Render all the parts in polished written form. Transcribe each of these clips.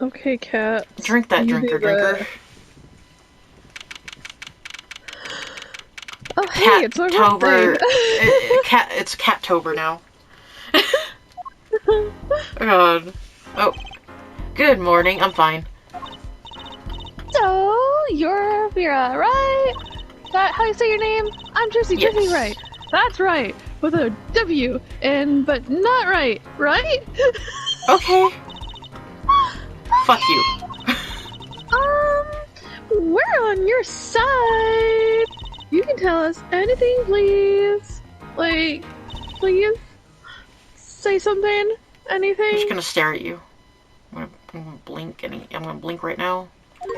Okay, cat. Drink that, You drinker, do that. drinker. Oh, hey, it's my birthday! It's Cattober now. Oh god. Oh. Good morning, I'm fine. So, you're Vera, right? That how you say your name? I'm Jersey, Yes. Jersey, right? That's right, with a W, but not right, right? Okay. Fuck you. We're on your side. You can tell us anything, please. Like, please say something. Anything. I'm just gonna stare at you. I'm gonna blink. I'm gonna blink right now.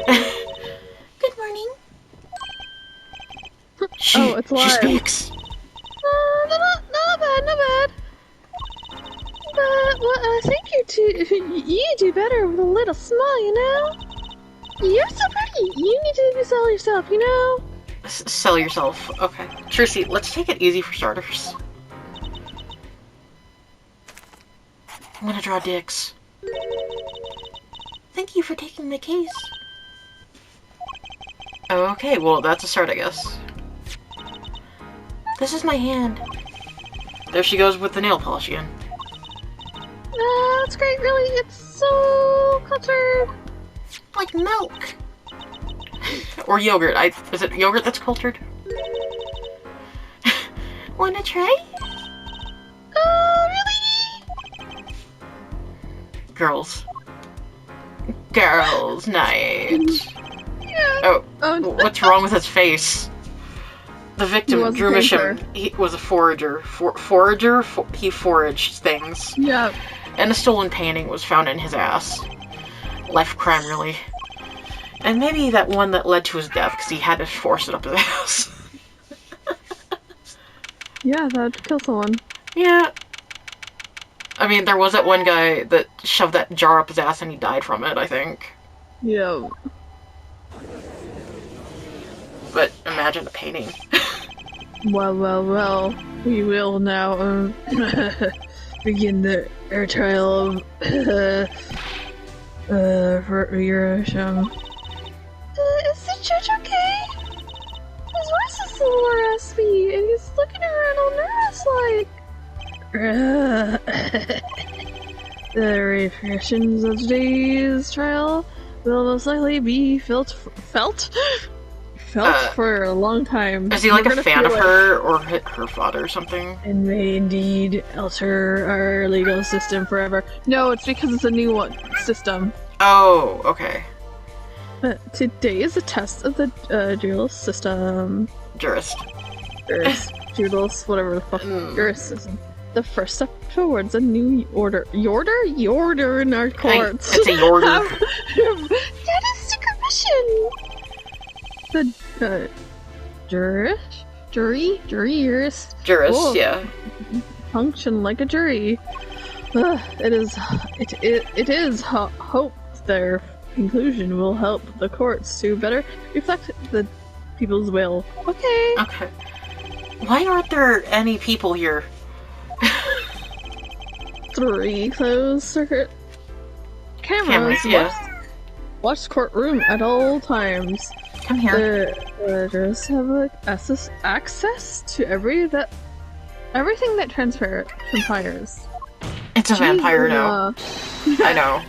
Good morning. Oh, it's live. She speaks. Not bad, not bad. But well, I think you do better with a little smile, you know. You're so pretty. You need to sell yourself, you know. Sell yourself. Okay. Tracy, let's take it easy for starters. I'm gonna draw dicks. Thank you for taking my case. Okay, well, that's a start, I guess. This is my hand. There she goes with the nail polish again. That's great, really. It's so cultured. Like milk. Or yogurt. Is it yogurt that's cultured? Wanna try? Really? Girls. Girls night. Yeah. Oh, what's wrong with his face? The victim, Drew Misham, he was a forager. He foraged things. Yeah. And a stolen painting was found in his ass. Life crime, really. And maybe that one that led to his death, because he had to force it up his ass. Yeah, that'd kill someone. Yeah. I mean, there was that one guy that shoved that jar up his ass and he died from it, I think. Yeah. But imagine the painting. Well, we will now begin the air trial for your Is the judge okay? His voice is a little raspy, and he's looking around all nervous like. The repercussions of today's trial will most likely be felt for a long time. Is he like a fan of her or her father or something? And may indeed alter our legal system forever. No, it's because it's a new system. Oh, okay. Today is a test of the dual system. Jurist, whatever the fuck. Jurist system. The first step towards a new order. Yorder in our courts. It's a yorder. That is the commission. The jurist. Jurist, yeah. Function like a jury. It is hoped their conclusion will help the courts to better reflect the people's will. Okay. Okay. Why aren't there any people here? 3 closed circuit cameras. Watch the courtroom at all times. Come here. The jurors have access to everything that transpires. It's a vampire now. I know.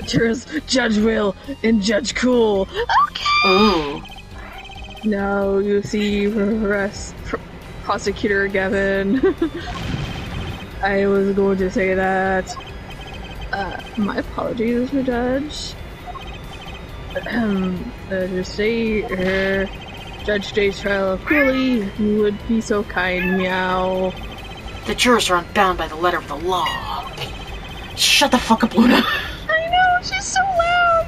Jurors Judge Will and Judge Cool. Okay. Ooh. Now you see Prosecutor Gavin. I was going to say that. My apologies, Judge. Judge Day's trial of Cooley, you would be so kind, meow. The jurors are unbound by the letter of the law. Shut the fuck up, Luna. I know, she's so loud.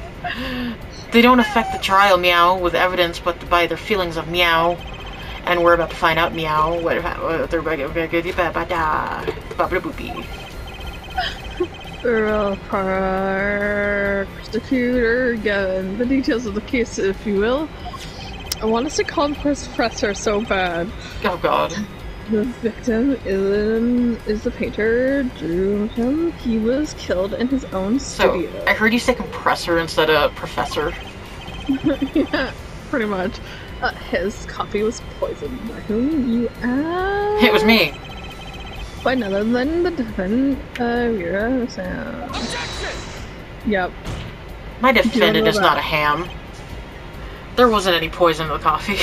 They don't affect the trial, meow, with evidence but by their feelings of meow. And we're about to find out, meow, what they're Prosecutor Gavin, the details of the case, if you will. I want us to compress her so bad. Oh god. The victim is the painter, drew him. He was killed in his own So, studio. I heard you say compressor instead of professor. Yeah, pretty much. His coffee was poisoned. By whom you ask? It was me. By none other than the defendant, Vera Sound. Yep. My defendant is not a ham. There wasn't any poison in the coffee.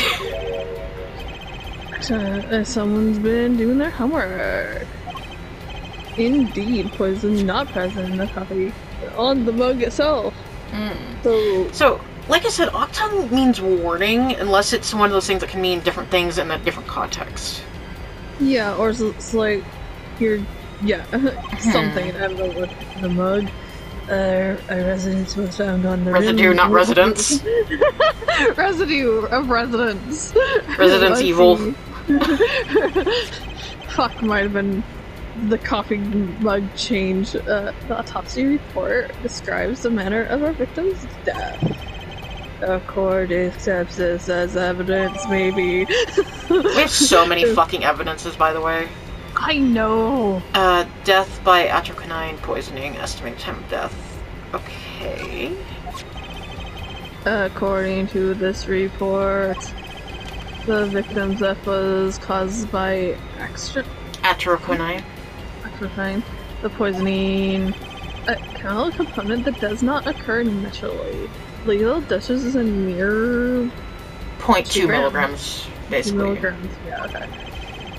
Someone's been doing their homework. Indeed, poison not present in the coffee. On the mug itself. So, like I said, octung means warning, unless it's one of those things that can mean different things in a different context. Yeah, or it's like, something, I don't know what, the mug. A residence was found on the Residue, rim. not residence. Residue of residence. Residence evil. Fuck, might have been the coffee mug change. The autopsy report describes the manner of our victim's death. The court accepts this as evidence, maybe. We have so many fucking evidences, by the way. I know. Death by atrocanine poisoning, estimated time of death. Okay. According to this report, the victim's death was caused by Atrocanine. The poisoning, a chemical component that does not occur naturally. Lethal doses is a mere 0.2 milligrams, basically. 2 milligrams, yeah, okay.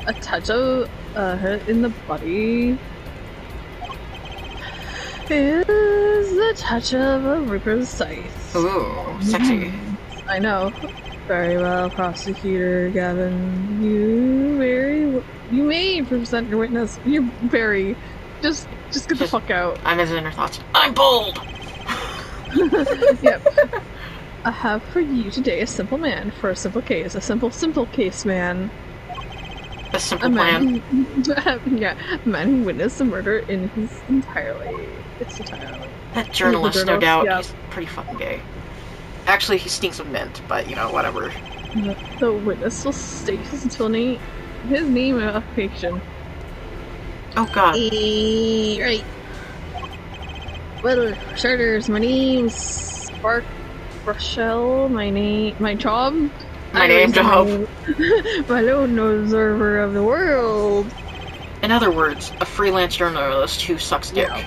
A touch of hit in the body is the touch of a reaper's scythe. Ooh, sexy. I know. Very well, prosecutor Gavin. You may present your witness. You're very. Just get the fuck out. I'm his inner thoughts. I'm bold! Yep. I have for you today a simple man for a simple case. A simple case, man. A simple plan. Yeah, a man who witnessed the murder in his entirely. That journalist, no doubt, yeah. he's pretty fucking gay. Actually, he stinks of mint, but you know, whatever. The witness will state his name and occupation. Oh god. Right. Well, starters, my name's Spark Rochelle. My job. My name's Job. My lone observer of the world. In other words, a freelance journalist who sucks dick. Yeah.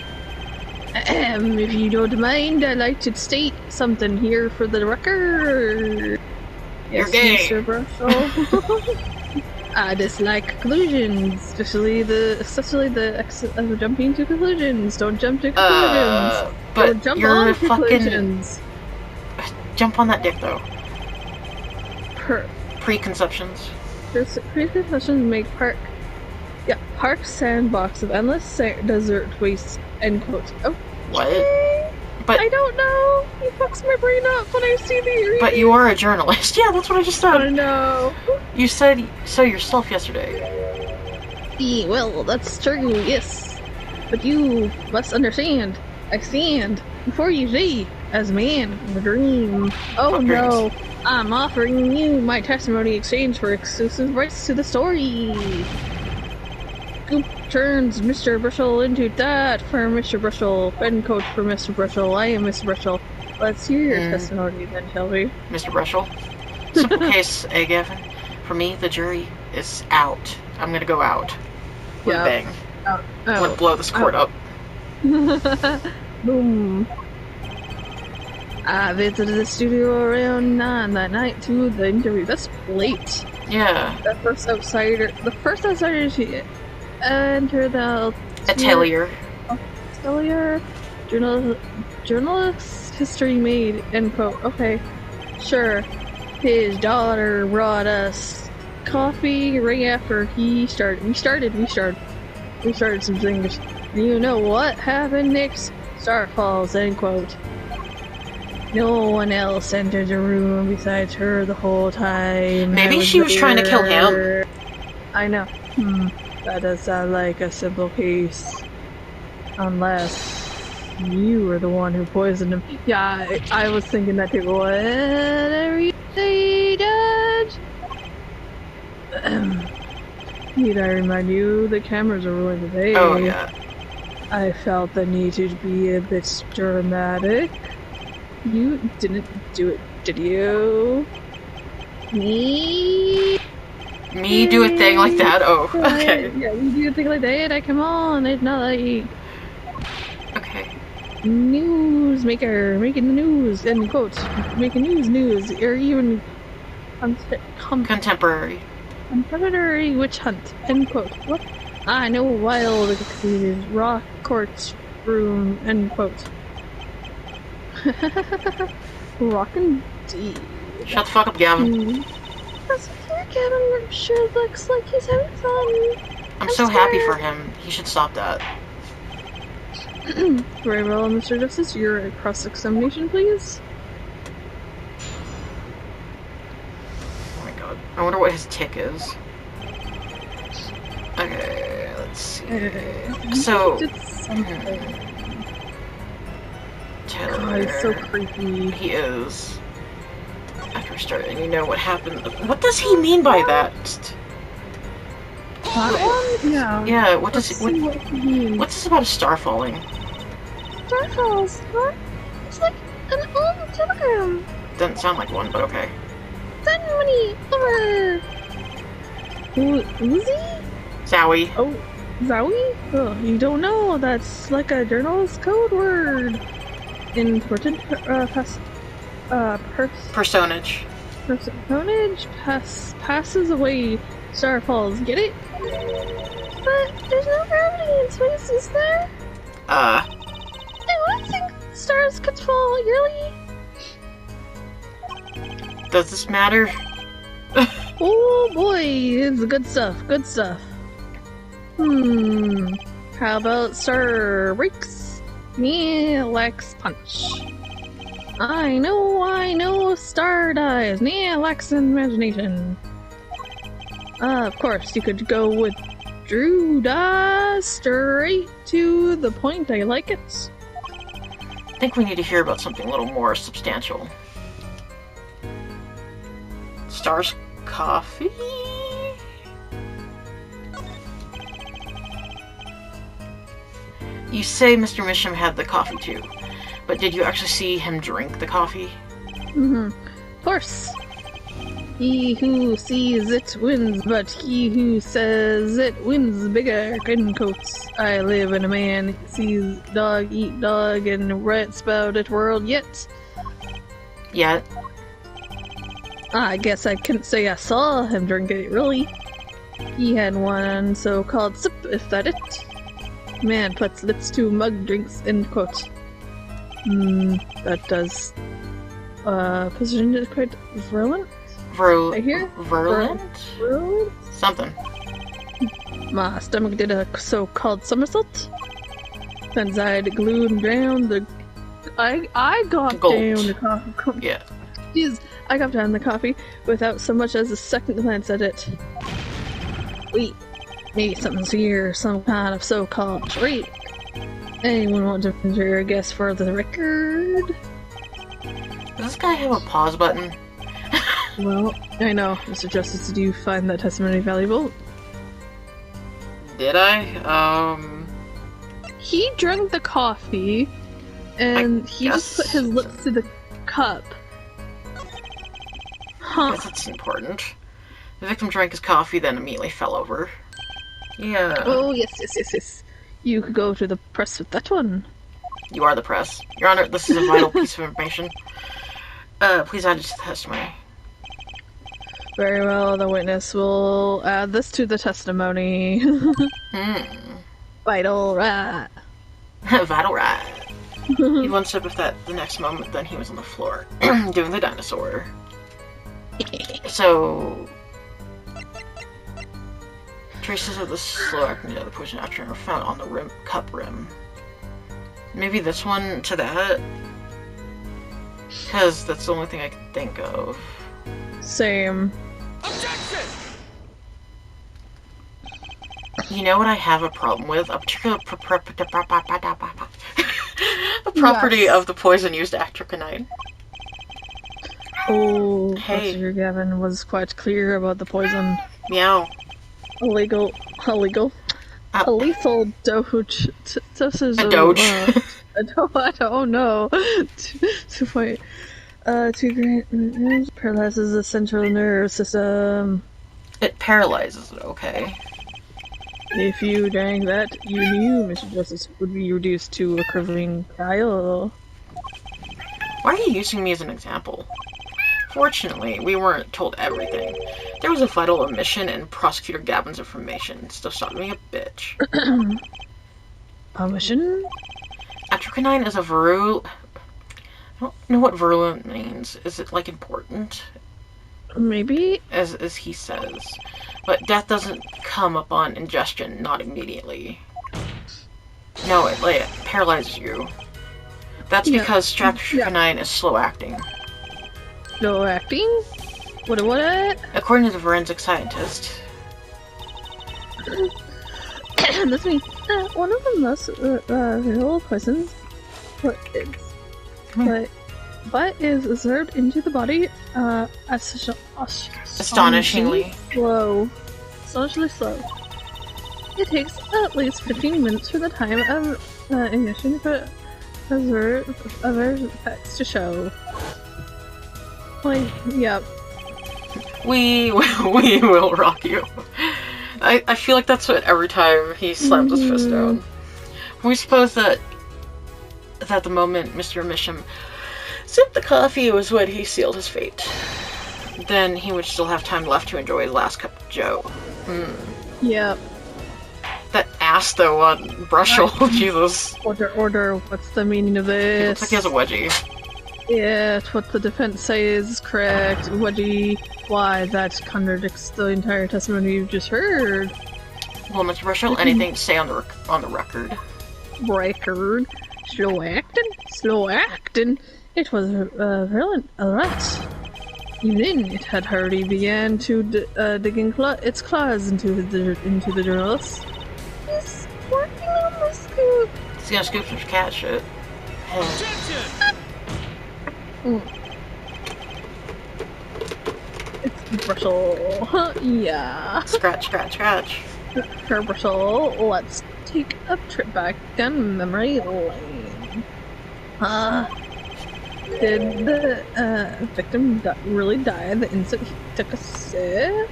If you don't mind, I'd like to state something here for the record. You're gay. Mr. Brussel. I dislike conclusions, especially the jumping to conclusions. Don't jump to conclusions. But don't jump you're on fucking conclusions. jump on that dick though. Preconceptions. Preconceptions make park sandbox of endless desert waste. End quote. Oh. What? But I don't know. He fucks my brain up when I see the reading. But you are a journalist. Yeah, that's what I just said. I know. You said so yourself yesterday. Well, that's true, yes. But you must understand. I stand before you today as a man of a dream. Oh What no. dreams? I'm offering you my testimony in exchange for exclusive rights to the story. Goop turns Mr. Brushel into that for Mr. Brushel. Ben coach for Mr. Brushel. I am Mr. Brushel. Let's hear your testimony then, shall we? Mr. Brushel. Simple case, Gavin. For me, the jury is out. I'm gonna go out. With a bang. I'm gonna blow this court up. Boom. I visited the studio around 9 that night to the interview. That's late. Yeah. The first outsider to enter the Atelier. Journalist history made, end quote. Okay, sure. His daughter brought us coffee right after we started some things. You know what happened next? Star falls, end quote. No one else entered the room besides her the whole time. Maybe she was trying to kill him. I know. That does sound like a simple case. Unless you were the one who poisoned him. Yeah, I was thinking that too. Whatever you say, Dad. Need I remind you, the cameras are rolling today. Oh, yeah. I felt the need to be a bit dramatic. You didn't do it, did you? Me do a thing like that? Oh, okay. Yeah, we do a thing like that. Come on, it's not like... Okay. News maker, making the news, end quote. Making news, or even... Contemporary. Contemporary witch hunt, end quote. What? I know wild exceeded rock court room, end quote. Rockin' D. Shut the fuck up, Gavin. That's here, Gavin. I'm sure it looks like he's having fun. I'm so happy for him. He should stop that. Very well, Mr. Justice. Your cross-examination, please. Oh my god. I wonder what his tick is. Okay, let's see. So... Taylor. God, he's so creepy. He is. After starting, you know what happened. What does he mean by that? Yeah. Yeah, what does it mean? What's this about a star falling? Star falls? What? It's like an old telegram. Doesn't sound like one, but okay. Send money over. Uzi? Zowie. Oh, Zowie? Oh, you don't know. That's like a journalist code word. Important personage. Personage passes away. Star falls. Get it? But there's no gravity in space, is there? I don't think stars could fall yearly. Does this matter? Oh boy, it's good stuff. Good stuff. How about star breaks? Lacks punch. I know, star dies. Lacks imagination. Of course, you could go with Drew Da straight to the point. I like it. I think we need to hear about something a little more substantial. Star's coffee? You say Mr. Misham had the coffee too, but did you actually see him drink the coffee? Of course. He who sees it wins, but he who says it wins bigger. In quotes. I live in a man sees dog eat dog and rat spout it world yet. Yet? I guess I couldn't say I saw him drink it, really. He had one so-called sip, if that it. Man puts lips to mug drinks, end quote. That does, position is quite virulent. I hear? Virulent? Virulent? Something. My stomach did a so-called somersault. Since I'd glued down the... I got down the coffee. Yeah. Jeez, I got down the coffee without so much as a second glance at it. Wait, maybe something's here, some kind of so-called treat. Anyone want to venture a guess for the record? Does this guy have a pause button? Well, I know, Mr. Justice, did you find that testimony valuable? Did I? He drank the coffee, and he just put his lips to the cup. I guess that's important. The victim drank his coffee, then immediately fell over. Yeah. Oh, yes. You could go to the press with that one. You are the press. Your Honor, this is a vital piece of information. Please add it to the testimony. Very well, the witness will add this to the testimony. Vital rat. Vital rat. He one sip of that the next moment, then he was on the floor, doing the dinosaur. So... traces of the slow acting of the poison after are found on the cup rim. Maybe this one to that? Because that's the only thing I can think of. Same. Objection! You know what I have a problem with? A particular a property of the poison used atrocanine. Oh, hey. Professor Gavin was quite clear about the poison. Meow. illegal, a lethal dosage. Dosage. A doge. I don't know. 2.2 grams paralyzes the central nervous system. It paralyzes it. Okay. If you drank that, you knew Mr. Justice would be reduced to a quivering pile. Why are you using me as an example? Fortunately, we weren't told everything. There was a vital omission in Prosecutor Gavin's information. Still shot me a bitch. Omission? Atrocanine is a virulent... I don't know what virulent means. Is it, like, important? Maybe? As he says. But death doesn't come upon ingestion, not immediately. No, it paralyzes you. That's because atrocanine is slow-acting. Slow-acting? What? According to the forensic scientist. This means one of the most real poisons, but is absorbed into the body astonishingly slow. It takes at least 15 minutes for the time of ignition for observed effects to show. Like, yep. We will rock you. I feel like that's what every time he slams his fist down. We suppose that the moment Mr. Misham sipped the coffee was when he sealed his fate. Then he would still have time left to enjoy his last cup of joe. Yep. That ass though on Brushel, Jesus. Order, what's the meaning of this? It looks like he has a wedgie. Yeah, it's what the defense says is correct. Wedgie. Why, that contradicts the entire testimony you've just heard. Well, Mr. Brushel, anything to say on the record? Record? Slow acting. It was virulent, alright. Even it had already began to digging its claws into the journalist. He's working on the scoop. He's gonna scoop some cat shit. It's Brushel. Yeah. Scratch. Her Brushel, let's take a trip back down memory lane. Did the victim really die the instant he took a sip?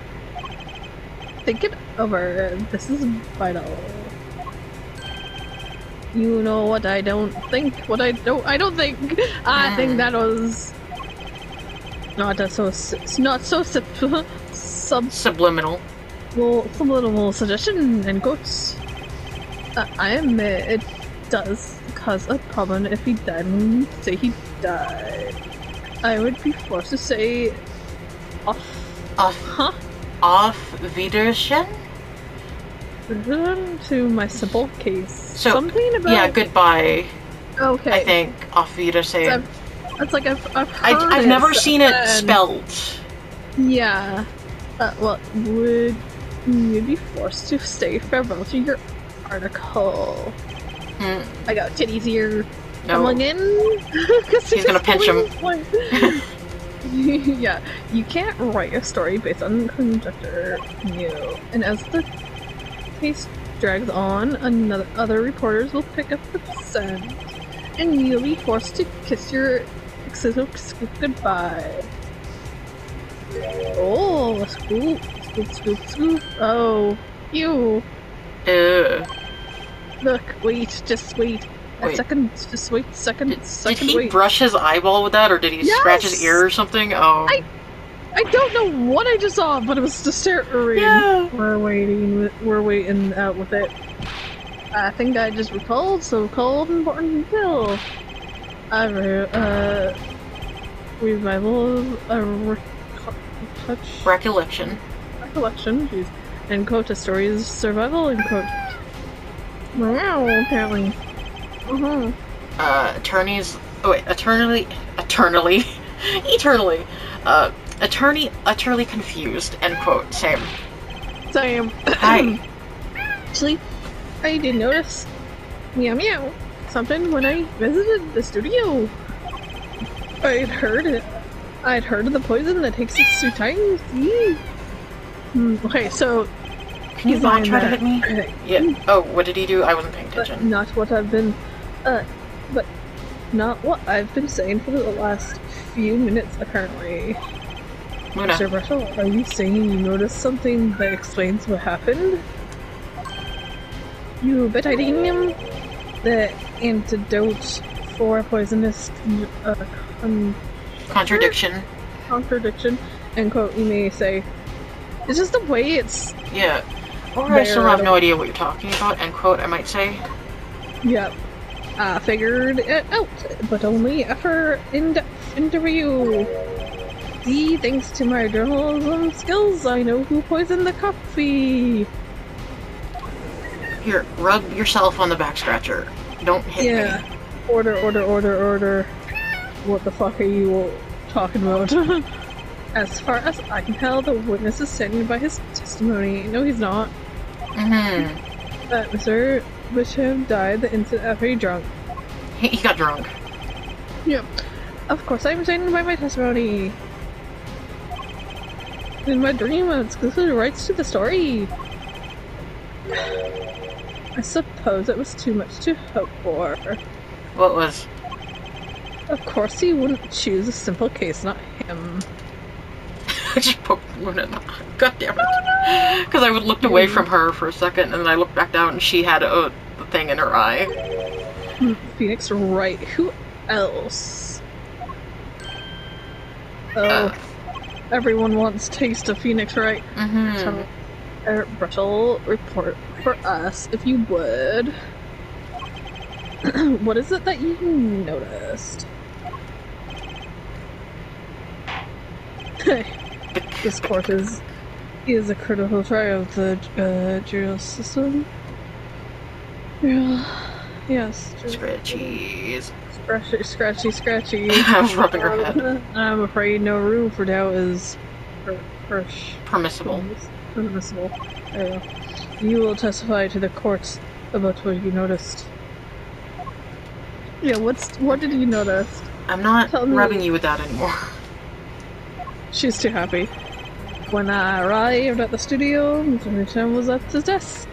Think it over. This is vital. You know what I don't think? I think that was not so subliminal. Well, subliminal suggestion and quotes. I admit it does cause a problem if he didn't say he died. I would be forced to say off Wiedersehen? To my simple case. So, something about... Yeah, goodbye. Okay. I think Auf Wiedersehen. It's like I've heard I've never seen it spelled. Yeah. Well, would you be forced to say farewell to your article? I got titties here. No. Coming in. He's gonna pinch him. Yeah, you can't write a story based on conjecture. And as the case drags on, other reporters will pick up the scent, and you'll be forced to kiss your exclusive scoop goodbye. Oh, scoop. Oh, ew. Look, just wait. A second, just wait. Did he brush his eyeball with that, or did he scratch his ear or something? Oh. I don't know what I just saw, but it was disturbing. Yeah. We're waiting out with it. I think I just recalled so-called important detail. Revival of recollection, jeez. And quote, a story's survival, and quote. Wow, apparently. Attorney utterly confused, end quote. Same. Hi. Actually, I did notice meow something when I visited the studio. I'd heard of the poison that takes its 2 times. Okay, so Can you not try to hit me? Yeah. Oh, what did he do? I wasn't paying But attention. not what I've been, but not what I've been saying for the last few minutes, apparently. Luna. Mr. Russell, are you saying you noticed something that explains what happened? You bet I didn't. The antidote for poisonous Contradiction. contradiction, end quote, you may say. It's just the way it's... Yeah. Or I still have no idea what you're talking about, end quote, I might say. Yep. I figured it out, but only after in-depth interview. See, thanks to my journalism skills, I know who poisoned the coffee. Here, rub yourself on the back scratcher. Don't hit me. Order. What the fuck are you talking about? As far as I can tell, the witness is standing by his testimony. No, he's not. That Mr. Bishop died the instant after he drunk. He got drunk. Yep. Of course I'm standing by my testimony. In my dream, I exclusively rights to the story. I suppose it was too much to hope for. What was? Of course he wouldn't choose a simple case, not him. I just poked Luna in the eye. God damn it. Because I looked away from her for a second, and then I looked back down, and she had a thing in her eye. Phoenix Wright. Who else? Oh. Everyone wants taste of Phoenix Wright. So, Brussel, report for us, if you would. What is it that you noticed? This court is a critical trial of the jury system. Yes. Scratchies. Scratchy. I was rubbing her head. I'm afraid no room for doubt is permissible. Permissible. There you go. You will testify to the courts about what you noticed. Yeah, what did you notice? I'm not rubbing you with that anymore. She's too happy. When I arrived at the studio, Mr. Hicham was at his desk.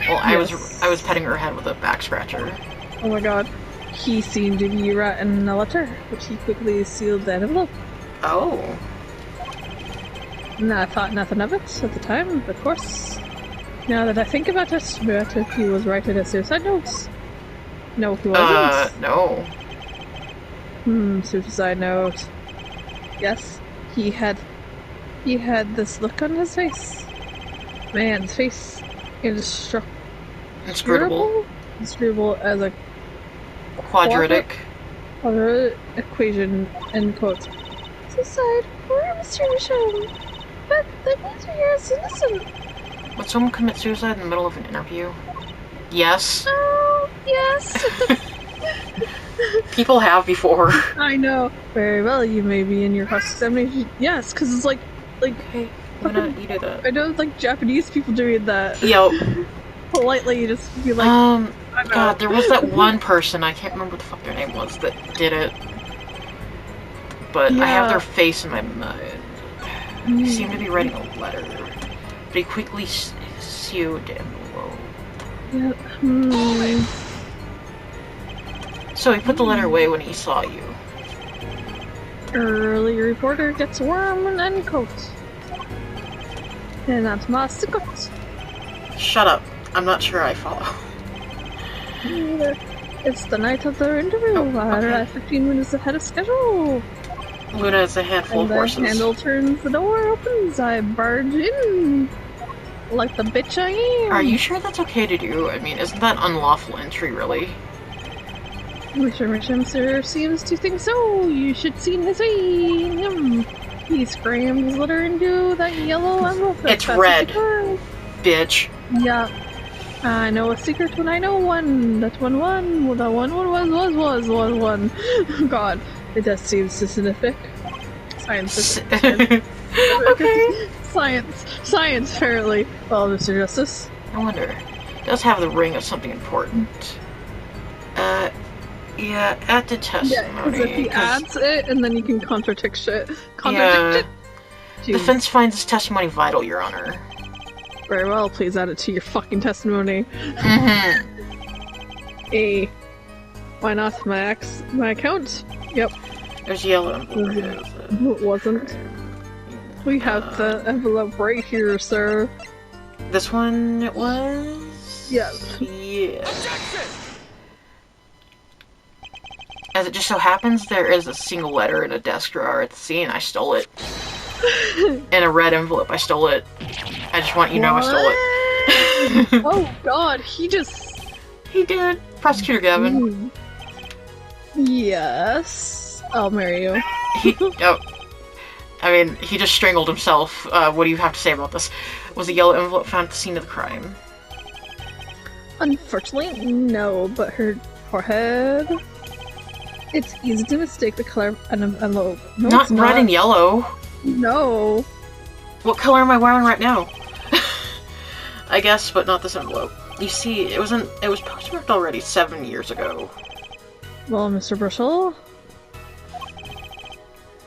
Well, I was petting her head with a back scratcher. Oh my god. He seemed to be writing a letter, which he quickly sealed the envelope. Oh. And I thought nothing of it at the time, of course. Now that I think about it, but if he was writing a suicide note. No, he wasn't. No. Suicide note. Yes, he had this look on his face. Man's face. Inscrutable. Inscrutable as a quadratic equation, end quote. Suicide? Where, Mr. Michelle? But that means you're innocent. Would someone commit suicide in the middle of an interview? Yes. Oh, yes. People have before. I know. Very well, you may be in your cross-examination. Yes, because it's like... Hey, why not you do that? I know it's like Japanese people doing that. Yo. Politely, you just be like... God, there was that one person, I can't remember what the fuck their name was, that did it. But I have their face in my mind. He seemed to be writing a letter. But he quickly sealed the envelope. Yep. So he put the letter away when he saw you. Early reporter gets worm and uncoat. And that's my secret. Shut up. I'm not sure I follow. Neither. It's the night of the interview. I arrived 15 minutes ahead of schedule. Luna is a handful of horses. The handle turns, the door opens, I barge in. Like the bitch I am. Are you sure that's okay to do? I mean, isn't that unlawful entry, really? Mr. Mitchum, sir, seems to think so. You should see his face. He scrammed his letter into that yellow envelope. It's red, bitch. Yeah. I know a secret when I know one. That one. Well, that one was one. God, it does seem specific. Science. Okay. Science, apparently. Well, Mr. Justice. I wonder. It does have the ring of something important. Yeah, at the testimony. Yeah, because if he adds it, and then you can contradict shit. Defense finds this testimony vital, Your Honor. Very well, please add it to your fucking testimony. A. Why not? My account? Yep. There's a yellow envelope right here. It wasn't. We have the envelope right here, sir. This one it was? Yes. Yeah. As it just so happens, there is a single letter in a desk drawer at the scene. I stole it. In a red envelope, I stole it. I just want you to know I stole it. Oh god, he just... He did. Prosecutor Gavin. Yes. I'll marry you. I mean, he just strangled himself. What do you have to say about this? Was a yellow envelope found at the scene of the crime? Unfortunately, no, but her forehead... It's easy to mistake the color of an envelope. No, Not it's red and yellow. No. What color am I wearing right now? I guess, but not this envelope. You see, it was postmarked already 7 years ago. Well, Mr. Brushel,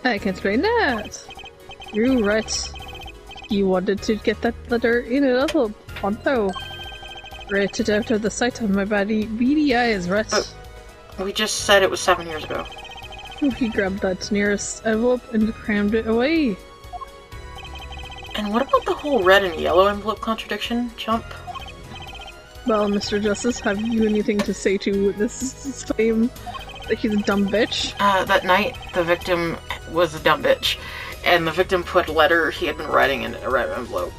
I can explain that. You're right. You wanted to get that letter in an envelope. Pronto. Write it out of the sight of my beady eyes, right? We just said it was 7 years ago. He grabbed that nearest envelope and crammed it away. And what about the whole red and yellow envelope contradiction, chump? Well, Mr. Justice, have you anything to say to witness's claim that he's a dumb bitch? That night, the victim was a dumb bitch, and the victim put a letter he had been writing in a red envelope.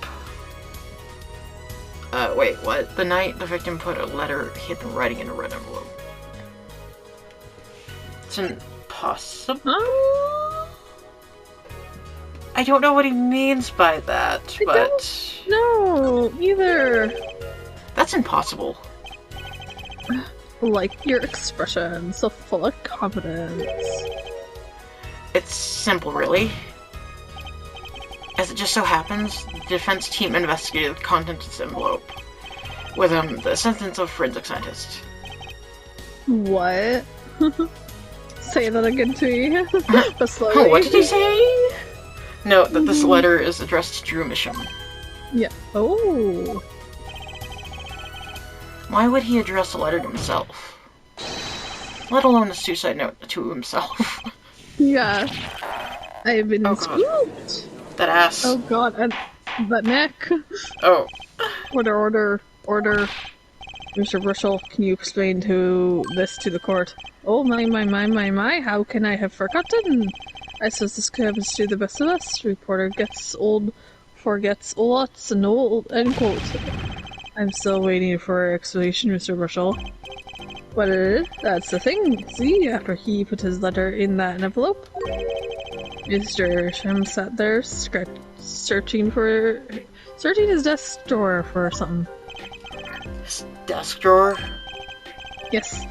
Wait, what? The night the victim put a letter he had been writing in a red envelope. It's impossible. I don't know what he means by that, but... No, either. That's impossible. Like your expression, so full of confidence. It's simple, really. As it just so happens, the defense team investigated the contents of this envelope with the assistance of forensic scientists. What? Say that again to me. But slowly. Oh, what did he say? Note that this letter is addressed to Drew Misham. Yeah. Oh. Why would he address a letter to himself? Let alone a suicide note to himself. Yeah. I've been God. spooked. That ass. Oh god, and that neck. Oh. Order. Mr. Brushel, can you explain this to the court? Oh my, how can I have forgotten? I suppose this happens to the best of us. Reporter gets old, forgets lots and old, end quote. I'm still waiting for explanation, Mr. Brushel. Well, that's the thing. See, after he put his letter in that envelope, Mr. Shem sat there searching his desk drawer for something. His desk drawer? Yes,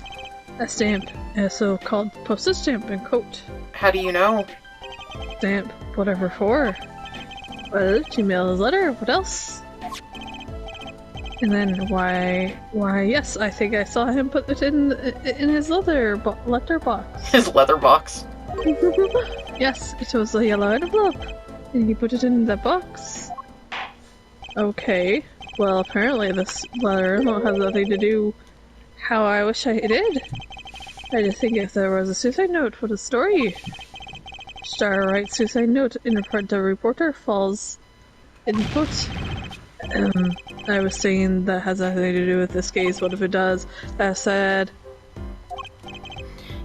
a stamp, a so-called postage stamp and coat. How do you know? Stamp, whatever for. Well, to mail his letter, what else? And then why, yes, I think I saw him put it in his letter box. His leather box? Yes, it was a yellow envelope, and he put it in that box. Okay, well, apparently this letter envelope has nothing to do how I wish I did. I just think if there was a suicide note for the story. Star writes suicide note in front of reporter falls input. I was saying that has nothing to do with this case. What if it does? That's sad.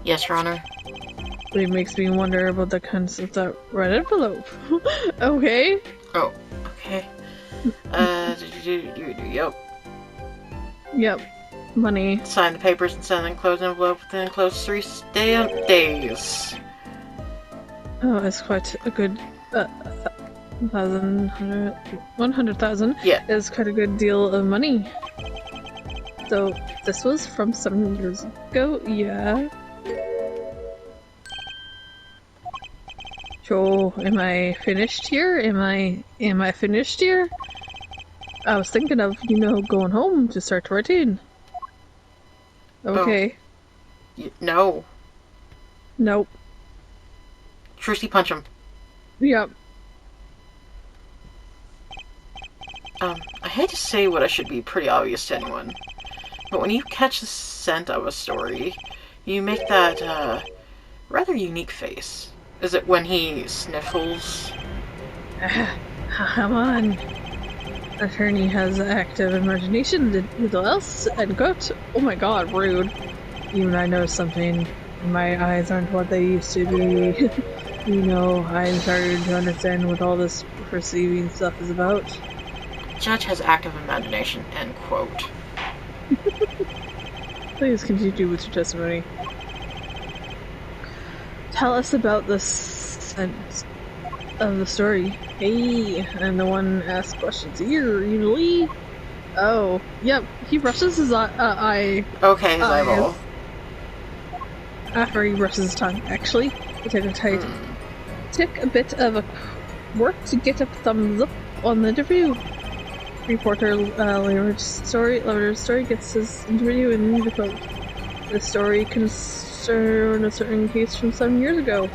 Yes, Your Honor. It makes me wonder about the concept of that red envelope. Okay. Oh, okay. Yep. Yep. Money. Sign the papers and send the enclosed envelope within enclosed 3 stamp days. Oh, it's quite a good 100,000 Yeah. is quite a good deal of money. So this was from 7 years ago, yeah. So am I finished here? Am I finished here? I was thinking of, going home to start writing. Okay. Oh. No. Nope. Trusty, punch him. Yep. I hate to say what I should be pretty obvious to anyone, but when you catch the scent of a story, you make that, rather unique face. Is it when he sniffles? Come on. Attorney has active imagination. Little else? And gut? Oh my god, rude. Even I know something. My eyes aren't what they used to be. You know, I'm starting to understand what all this perceiving stuff is about. Judge has active imagination, end quote. Please continue with your testimony. Tell us about the sense of the story. Hey, I'm the one asked questions here, usually. Oh, yep, he brushes his eye. Okay, his eyeball. After he brushes his tongue, actually. Take a bit of a work to get a thumbs up on the interview. Reporter Leonard's story gets his interview in the quote. The story concerned a certain case from some years ago.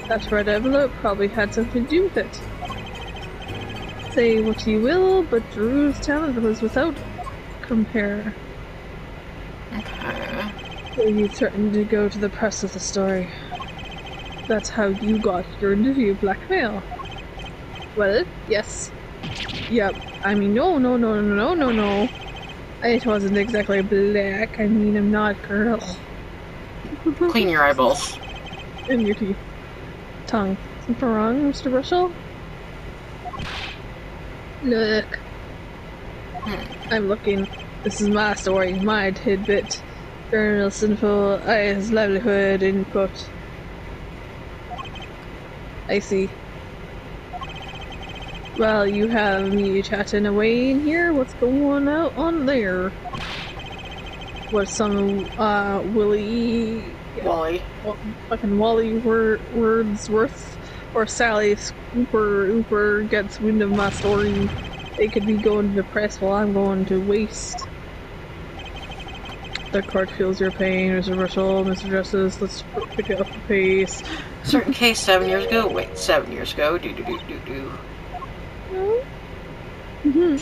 That red envelope probably had something to do with it. Say what you will, but Drew's talent was without compare. Okay. So you threatened to go to the press with the story. That's how you got your interview blackmail. Well, yes. Yep. I mean, no. It wasn't exactly black. I mean, I'm not, girl. Clean your eyeballs. And your teeth. Tongue. Something wrong, Mr. Russell? Look. I'm looking. This is my story, my tidbit. Journalist info, his livelihood, input. I see. Well, you have me chatting away in here. What's going on there? What's some, Wally... fucking Wally Wordsworth or Sally Scooper gets wind of my story. They could be going to the press while I'm going to waste. The court feels your pain, Mr. Russell, Mr. Justice, let's pick it up the pace. Certain case 7 years ago? Wait, 7 years ago? Do. No? Mm-hmm.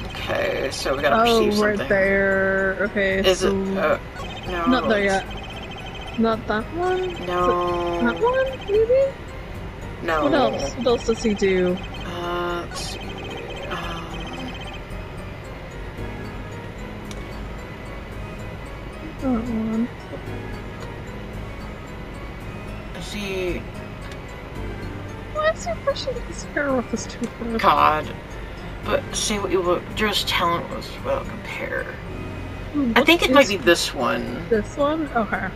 Okay, so we gotta perceive something. Oh, right there. Okay, Is so... it, no. Not there yet. Not that one? No. That one, maybe? No. What else? What else does he do? Let's see. That one. Is he... Why is he brushing his hair with his toothbrush? God. But see what Drew's talent was without compare. I think it might be this one. This one? Okay.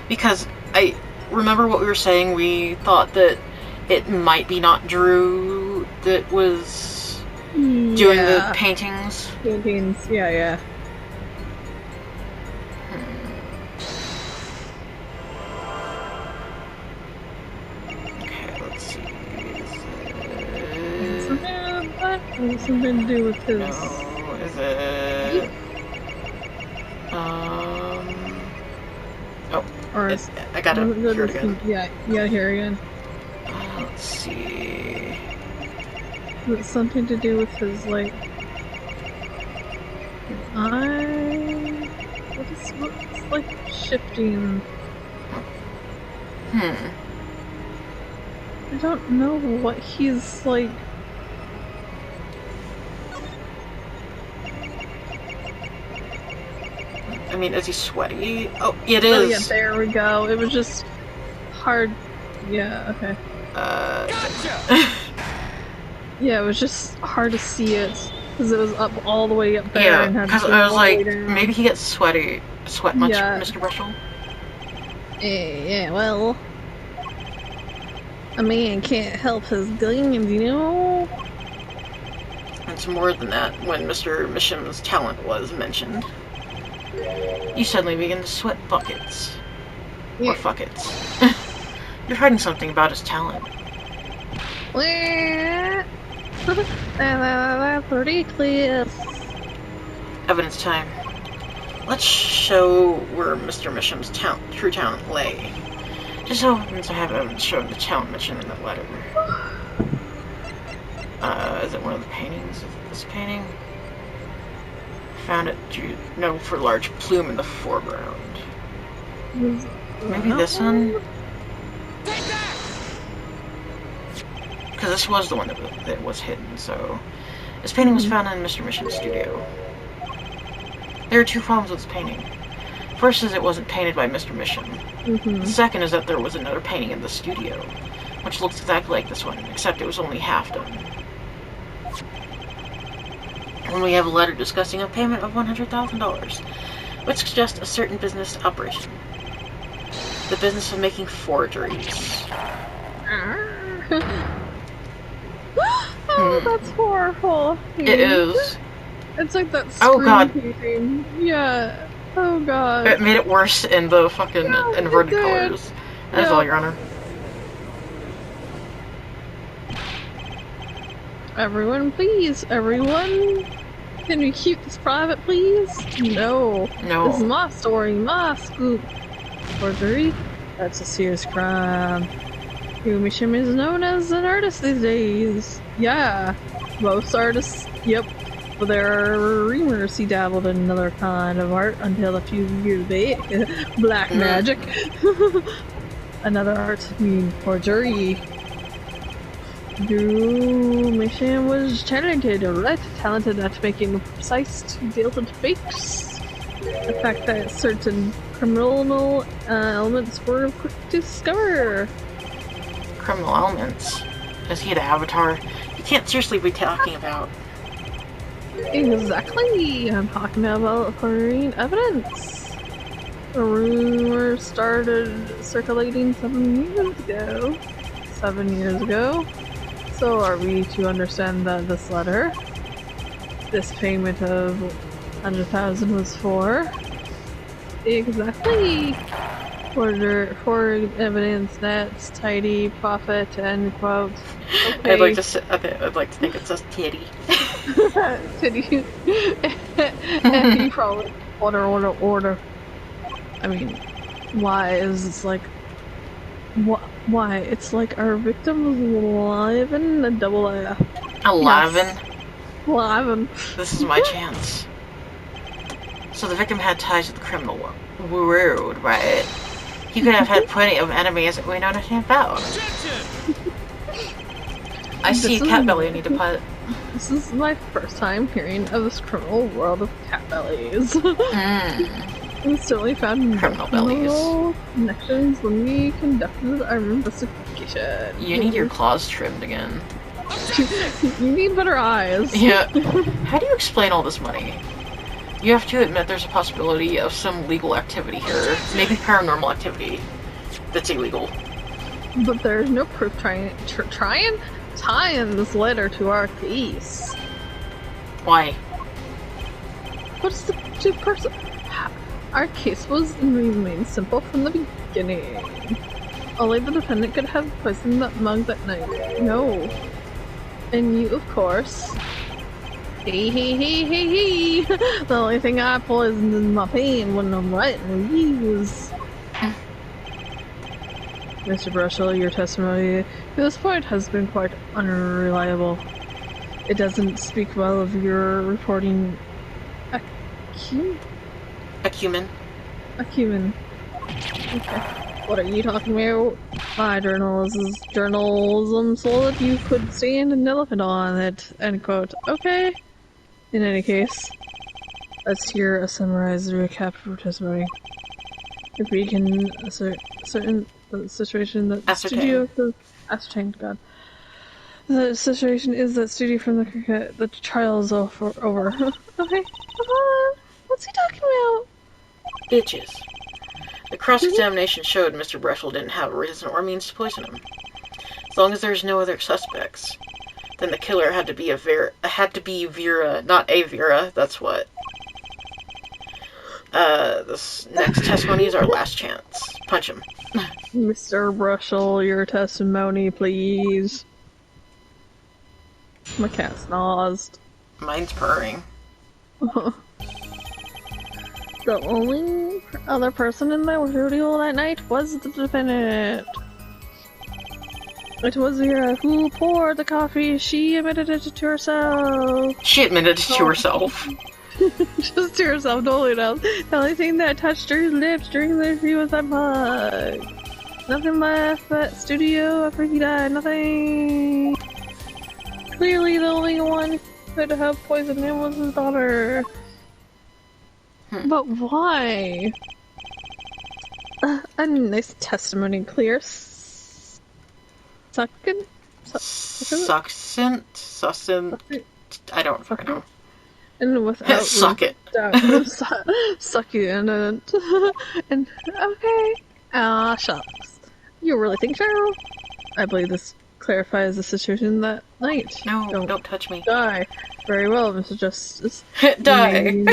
Because I remember what we were saying, we thought that it might be not Drew that was doing the paintings. Paintings, yeah. Okay, let's see. Something to do with his... No, is it... Oh, or I got it here again. Yeah, here again. Let's see. Is it something to do with his, like... What's like, shifting... I don't know what he's, like... I mean, is he sweaty? Oh, it is! Oh, yeah, there we go. It was just hard. Yeah, okay. Gotcha! Yeah, it was just hard to see it, because it was up all the way up there. Yeah, because I was like, maybe he gets sweat much, yeah. Mr. Russell? Yeah, well... a man can't help his gleams, you know? It's more than that when Mr. Misham's talent was mentioned. You suddenly begin to sweat buckets. Yeah. Or fuckets. You're hiding something about his talent. Pretty clear. Evidence time. Let's show where Mr. Misham's true talent lay. Just so happens I have evidence showing the talent mentioned in that letter. Is it one of the paintings of this painting? Found it notable for a large plume in the foreground. Maybe this one? Because this was the one that was hidden, so... This painting was found in Mr. Mission's studio. There are two problems with this painting. First is it wasn't painted by Mr. Mission. The second is that there was another painting in the studio, which looks exactly like this one, except it was only half done. And we have a letter discussing a payment of $100,000, which suggests a certain business operation. The business of making forgeries. Oh, that's horrible. It is. It's like that Oh god. painting. Yeah. Oh god. It made it worse in the fucking inverted it did. colors. That's all, Your Honor. Everyone, please. Everyone. Can we keep this private, please? No. No. This is my story, my scoop. Forgery? That's a serious crime. Mishim is known as an artist these days. Yeah. Most artists, yep. But there are rumors he dabbled in another kind of art until a few years back. Black magic. Another art, forgery. Mishim was talented, right? Talented at making precise two-dated fakes. The fact that certain criminal elements were quick to discover. Criminal elements? Is he the Avatar? You can't seriously be talking about. Exactly! I'm talking about foreign evidence. A rumor started circulating 7 years ago. 7 years ago? So are we to understand that this letter, this payment of 100,000 was for? Exactly! For evidence that's tidy, profit, end quote. Okay. I'd like to think it says titty. Titty. And he probably order. I mean, why is this like? Why? It's like our victim was alive and a double F. Alive? Alive. This is my chance. So the victim had ties to the criminal world, right? He could have had plenty of enemies that we know nothing about. I see cat belly. I need to put. This is my first time hearing of this criminal world of cat bellies. Instantly found criminal bellies connections when we conducted our investigation. You need your claws trimmed again. You need better eyes. Yeah. How do you explain all this money? You have to admit there's a possibility of some legal activity here. Maybe paranormal activity that's illegal. But there's no proof tying this letter to our case. Why? What's the two person? Our case was and remained simple from the beginning. Only the defendant could have poisoned that mug that night. No. And you, of course. Hey. The only thing I poisoned in my pain when I'm writing reviews. Mr. Brushell, your testimony to this point has been quite unreliable. It doesn't speak well of your reporting acumen. Okay. What are you talking about? My journalism so that you could stand an elephant on it. End quote. Okay. In any case, let's hear a summarized recap of testimony. If we can ascertain the situation that studio ascertained. God. The situation is that studio from the trial is over. Okay. Come on. What's he talking about? Bitches. The cross-examination showed Mr. Brushell didn't have a reason or means to poison him. As long as there's no other suspects, then the killer had to be Vera, not a Vera. That's what. This next testimony is our last chance. Punch him. Mr. Brushell, your testimony, please. My cat's nosed. Mine's purring. The only other person in the studio that night was the defendant. It was Vera who poured the coffee. She admitted it to herself. She admitted it to herself. Just to herself, totally enough. The only thing that touched her lips during the interview was that mug. Nothing left but studio after he died. Nothing. Clearly, the only one who could have poisoned him was his daughter. But why? A nice testimony, clear. Succulent? Succinct? I don't know. And without suck it. Succulent. And okay. Ah, shucks. You really think so? I believe this clarifies the situation that night. No, don't touch me. Die. Very well, Mr. Justice. Die.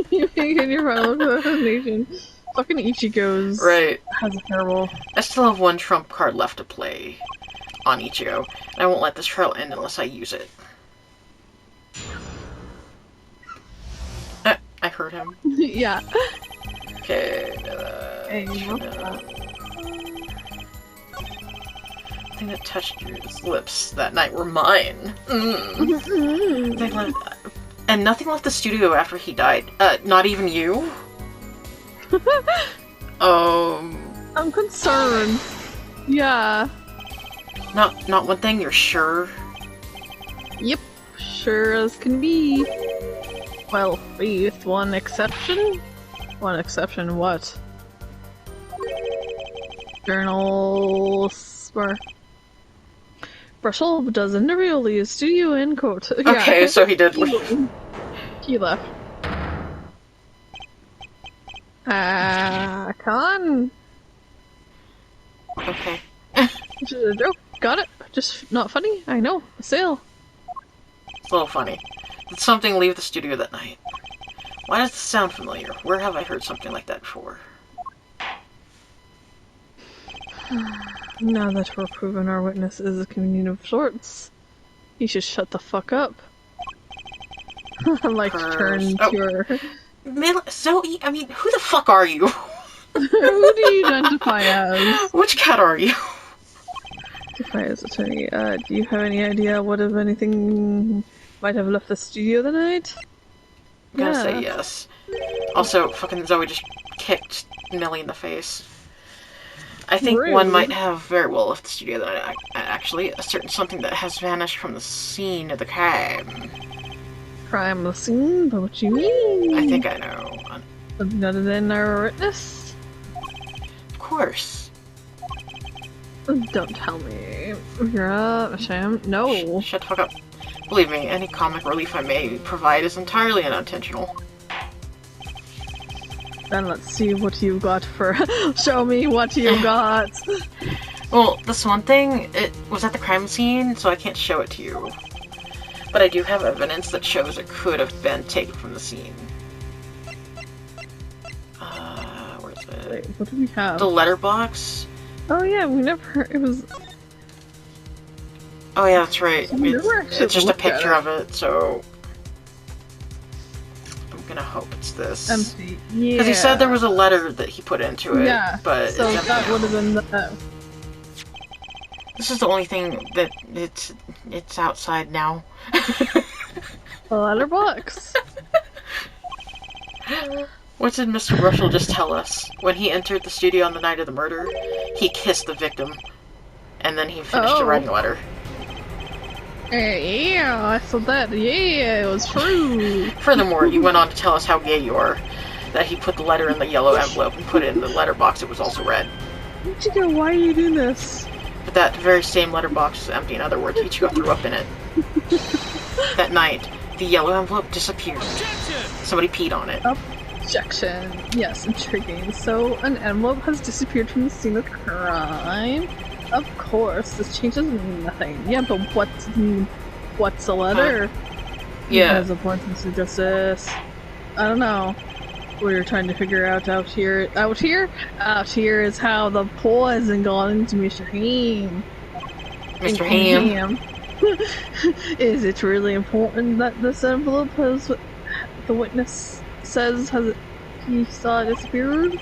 You in your final destination. Fucking Ichigo's right. Has a terrible. I still have one trump card left to play on Ichigo, and I won't let this trial end unless I use it. I heard him. Yeah. Okay. Hey, I think that touched your lips that night were mine. And nothing left the studio after he died. Not even you? I'm concerned. Yeah. Not one thing, you're sure? Yep. Sure as can be. Well, with one exception? One exception, what? Journal... Brussel doesn't really a studio in quote. Yeah. Okay, so he did leave. He left. Con. Okay. Just a joke. Got it. Just not funny. I know. A sale. It's a little funny. Did something leave the studio that night? Why does this sound familiar? Where have I heard something like that before? Now that we're proven our witness is a communion of sorts, you should shut the fuck up. Like turn to your... Zoe, I mean, who the fuck are you? Who do you identify as? Which cat are you? Identify as attorney. Do you have any idea what, if anything, might have left the studio the night? I'm gonna say yes. Also, fucking Zoe just kicked Millie in the face. I think Rude. One might have very well left the studio that night, actually. A certain something that has vanished from the scene of the crime. Crime scene? But what you mean? I think I know. Other than our witness? Of course. Don't tell me. You're a sham? No. Shut the fuck up. Believe me, any comic relief I may provide is entirely unintentional. Then let's see what you got for... Show me what you got! Well, this one thing, it was at the crime scene, so I can't show it to you. But I do have evidence that shows it could have been taken from the scene. Where's it? Wait, what do we have? The letterbox? Oh yeah, we never... It was... Oh yeah, that's right. It's just a looked at picture it. of it, so... I'm gonna hope it's this. Empty. Yeah. Because he said there was a letter that he put into it, Yeah, but so it's that empty would have now. been the... This is the only thing that it's outside now. The letterbox. What did Mr. Russell just tell us? When he entered the studio on the night of the murder, he kissed the victim, and then he finished writing a letter. Yeah, I saw that. Yeah, it was true. Furthermore, he went on to tell us how gay you are. That he put the letter in the yellow envelope and put it in the letterbox. It was also red. Ichigo, why are you doing this? But that very same letterbox is empty. In other words, Ichigo threw up in it. That night, the yellow envelope disappeared. Somebody peed on it. Objection. Yes, intriguing. So, an envelope has disappeared from the scene of crime? Of course, this changes nothing. Yeah, but what's a letter? Yeah. Because of points, Mr. Justice. I don't know. What you're trying to figure out out here. Out here is how the poison got into Mr. Ham. Mr. Ham. Is it really important that this envelope has what the witness says has he saw it disappeared?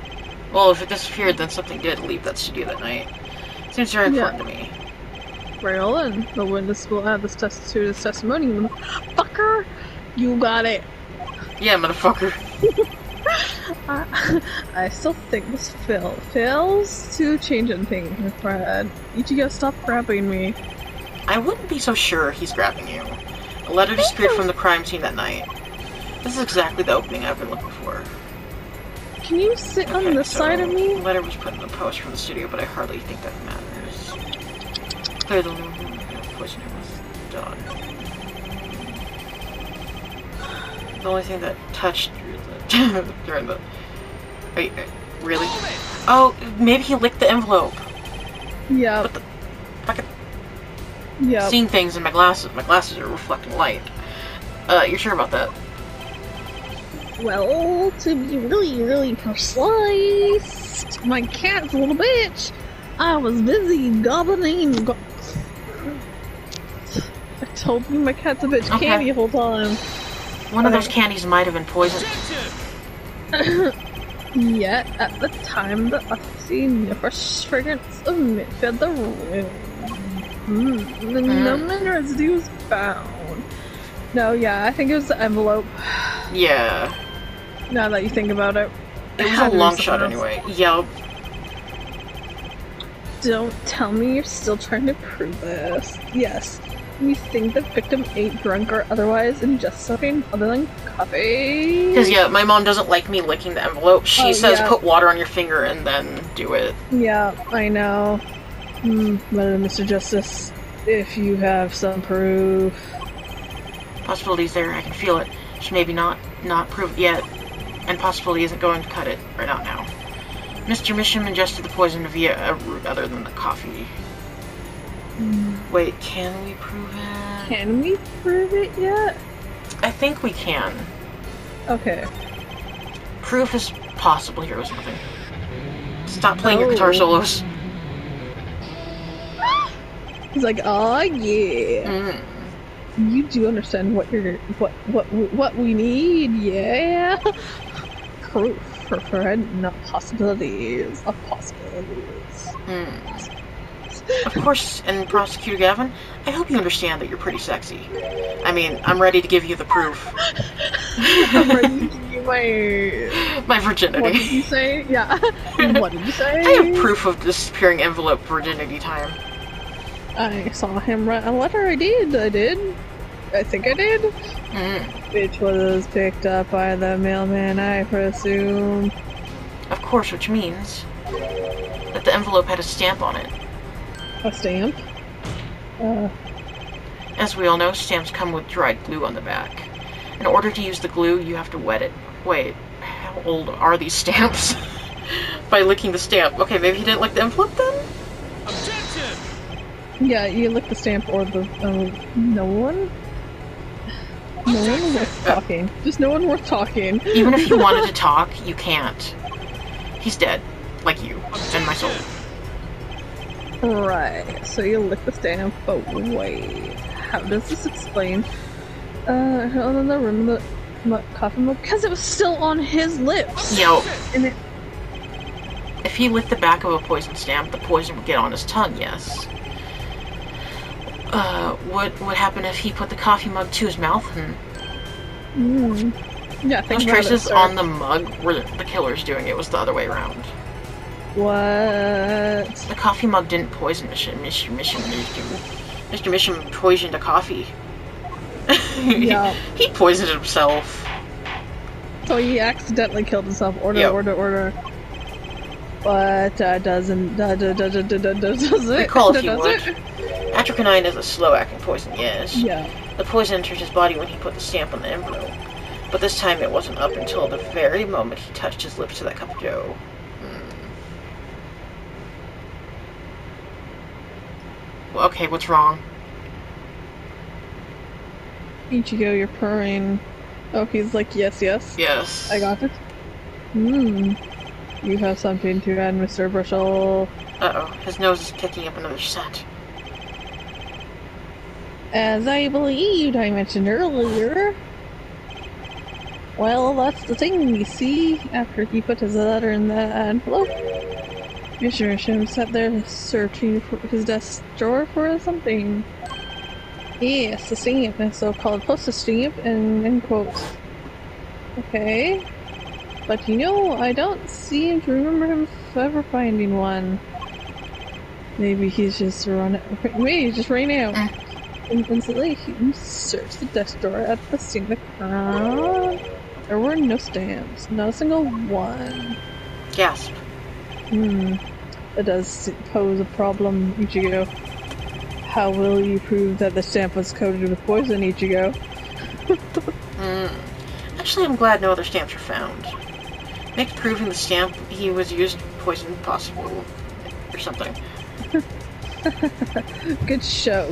Well, if it disappeared, then something did leave that studio that night. Seems very important to me. Right, all in. The witness will add this test to his testimony. Motherfucker! You got it! Yeah, motherfucker. I still think this fails to change anything, Fred. Ichigo, stop grabbing me. I wouldn't be so sure he's grabbing you. A letter disappeared from the crime scene that night. This is exactly the opening I've been looking for. Can you sit on this side of me? The letter was put in the post from the studio, but I hardly think that matters. Clearly, the poisoning was done. The only thing that touched during the... Wait, really? Oh, maybe he licked the envelope. Yeah. What the fucking... Yeah. Seeing things in my glasses. My glasses are reflecting light. You're sure about that? Well, to be really precise, my cat's a little bitch. I was busy gobbling. I told you my cat's a bitch candy the whole time. One of those candies might have been poisoned. Yet, at the time, the fresh fragrance of mint filled the room. No mint residue was found. No, yeah, I think it was the envelope. Yeah. Now that you think about it. It was a long shot anyway. Yup. Don't tell me you're still trying to prove this. Yes. You think the victim ate, drunk, or otherwise ingest something other than coffee? Because, yeah, my mom doesn't like me licking the envelope. She says put water on your finger and then do it. Yeah, I know. But Mr. Justice, if you have some proof... Possibility's there, I can feel it. She maybe not prove it yet. And possibility isn't going to cut it right out now. Mr. Misham ingested the poison via a route other than the coffee. Wait, can we prove it? Can we prove it yet? I think we can. Okay. Proof is possible, Heroes Nothing. Stop playing your guitar solos. He's like, oh yeah. You do understand what you're what we need, yeah. Proof for not possibilities of possibilities. Of course, and Prosecutor Gavin, I hope you understand that you're pretty sexy. I mean, I'm ready to give you the proof. I'm ready to give you my virginity. What did you say? Yeah. What did you say? I have proof of disappearing envelope virginity time. I saw him write a letter. I did. I think I did. Which was picked up by the mailman, I presume. Of course, which means that the envelope had a stamp on it. A stamp? As we all know, stamps come with dried glue on the back. In order to use the glue, you have to wet it. Wait, how old are these stamps? By licking the stamp. Okay, maybe he didn't lick the envelope then? Objection! Yeah, you lick the stamp or the... no one? No one worth talking. Just no one worth talking. Even if you wanted to talk, you can't. He's dead. Like you. And my soul. Right, so you lick the stamp, but wait. How does this explain? Other than the room of the coffee mug? Because it was still on his lips! Yo. And it... If he licked the back of a poison stamp, the poison would get on his tongue, yes. What would happen if he put the coffee mug to his mouth? Yeah, those traces on the mug were the killer's doing. It was the other way around. What? The coffee mug didn't poison Mr. Misham poisoned a coffee. Yeah. He poisoned himself. So he accidentally killed himself. Order. But doesn't it? Recall if you would. Atropine is a slow-acting poison, yes. Yeah. The poison entered his body when he put the stamp on the envelope. But this time it wasn't up until the very moment he touched his lips to that cup of joe. Well, okay, what's wrong? Ichigo, you're purring. Oh, he's like, yes. Yes. I got it. You have something to add, Mr. Brushel. Uh-oh, his nose is picking up another scent. As I believed I mentioned earlier. Well, that's the thing, you see. After he put his letter in the envelope, Mr. Shim sat there searching for his desk drawer for something. Yes, the stamp, a so-called postage stamp, and in quotes. Okay. But you know, I don't seem to remember him ever finding one. Maybe he's just ran out. And instantly, he searched the desk drawer at the stamp the crown. There were no stamps, not a single one. Gasp. That does pose a problem, Ichigo. How will you prove that the stamp was coated with poison, Ichigo? Actually, I'm glad no other stamps were found. Make proving the stamp he was used poison possible. Or something. Good show.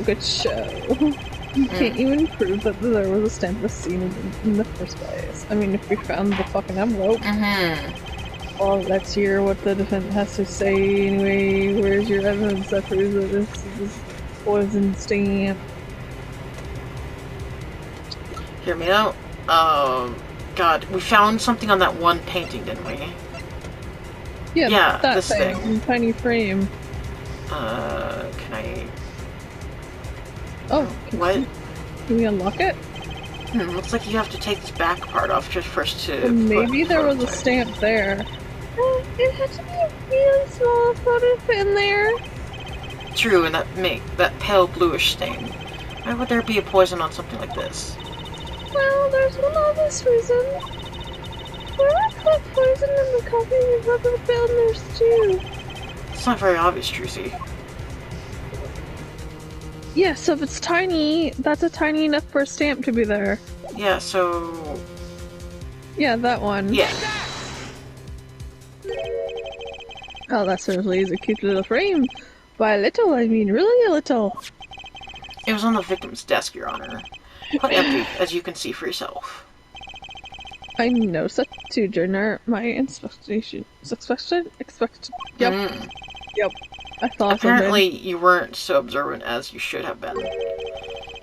You can't even prove that there was a stamp was seen in the first place. I mean, if we found the fucking envelope. Well, let's hear what the defendant has to say anyway. Where's your evidence that proves that this is a poison stamp? Hear me out. God, we found something on that one painting, didn't we? Yeah, that this thing. Tiny frame. Can I... Oh, what? Can we unlock it? Looks like you have to take this back part off just first to... Well, maybe there was a stamp there. It had to be a really small photo in there. True, and that pale bluish stain. Why would there be a poison on something like this? Well, there's one obvious reason. Where I put poison in the coffee we put the found there's too. It's not very obvious, Trucy. Yeah, so if it's tiny, that's a tiny enough for a stamp to be there. Yeah, so... Yeah, that one. Yeah. Oh, that certainly is a cute little frame. By little, I mean really a little. It was on the victim's desk, Your Honor. Quite empty, as you can see for yourself. I noticed that too during my inspection. Yep. Yep. I thought apparently you weren't so observant as you should have been.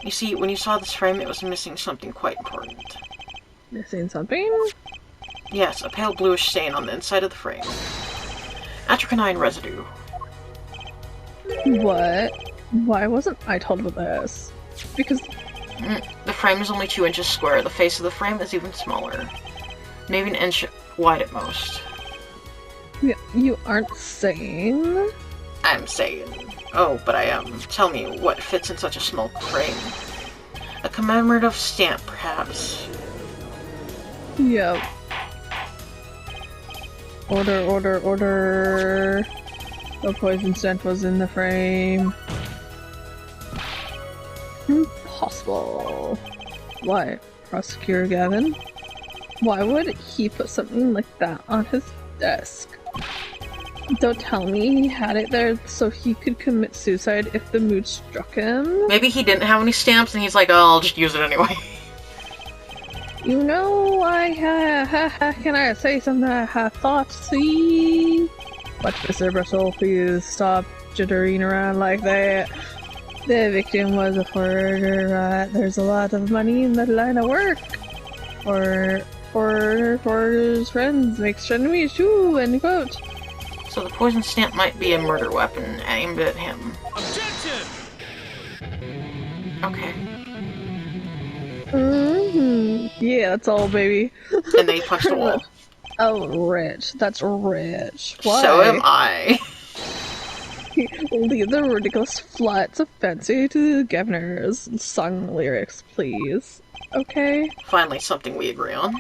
You see, when you saw this frame, it was missing something quite important. Missing something? Yes, a pale bluish stain on the inside of the frame. Atrocanine residue. What? Why wasn't I told about this? Because... The frame is only 2 inches square. The face of the frame is even smaller. Maybe an inch wide at most. You aren't saying? I'm saying. Oh, but I am. Tell me, what fits in such a small frame? A commemorative stamp, perhaps? Yep. Order. The poison stamp was in the frame. Impossible. Why, Prosecutor Gavin? Why would he put something like that on his desk? Don't tell me he had it there so he could commit suicide if the mood struck him. Maybe he didn't have any stamps and he's like, oh, I'll just use it anyway. You know, can I say something I have thought? See? But Mr. Bristle, please stop jittering around like that. The victim was a forger, right? There's a lot of money in that line of work. Or forger's friends makes enemies too, end quote. So the poison stamp might be a murder weapon aimed at him. Objection! Okay. Yeah, that's all, baby. And then he punched the wall. Oh, rich. That's rich. Why? So am I. Leave the ridiculous flats of fancy to the governor's song lyrics, please. Okay? Finally, something we agree on.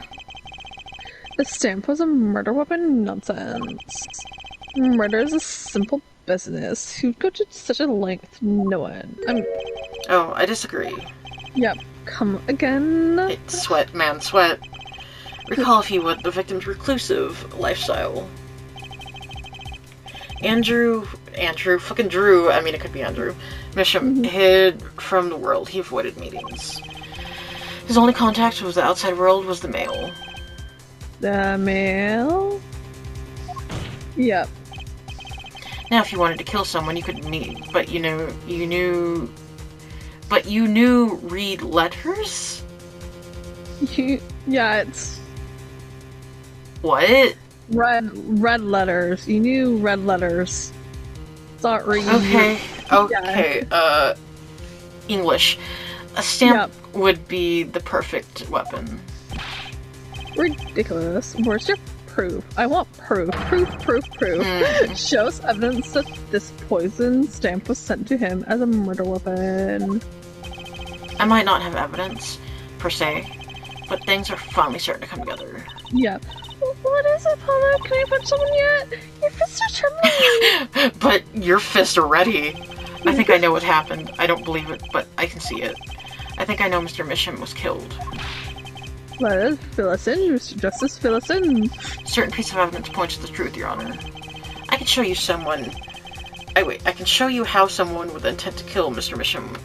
The stamp was a murder weapon? Nonsense. Murder is a simple business. Who'd go to such a length? No one. Oh, I disagree. Yep. Come again? It's sweat, man, sweat. Recall, if you would, the victim's reclusive lifestyle. Andrew, fucking Drew, I mean it could be Andrew, Misham hid from the world. He avoided meetings. His only contact with the outside world was the mail. The mail? Yep. Now if you wanted to kill someone, you could meet, but you knew read letters? Yeah, it's What? Red letters. You knew red letters. Sorry. Okay. English. A stamp would be the perfect weapon. Ridiculous. Where's your proof? I want proof. Proof. Show us evidence that this poison stamp was sent to him as a murder weapon. I might not have evidence, per se, but things are finally starting to come together. Yeah. What is it, Paula? Can I punch someone yet? Your fists are trembling! But your fists are ready. I think I know what happened. I don't believe it, but I can see it. I think I know Mr. Misham was killed. Let us fill us in, Mr. Justice, fill us in. Certain piece of evidence points to the truth, Your Honor. I can show you someone... I can show you how someone with intent to kill Mr. Misham...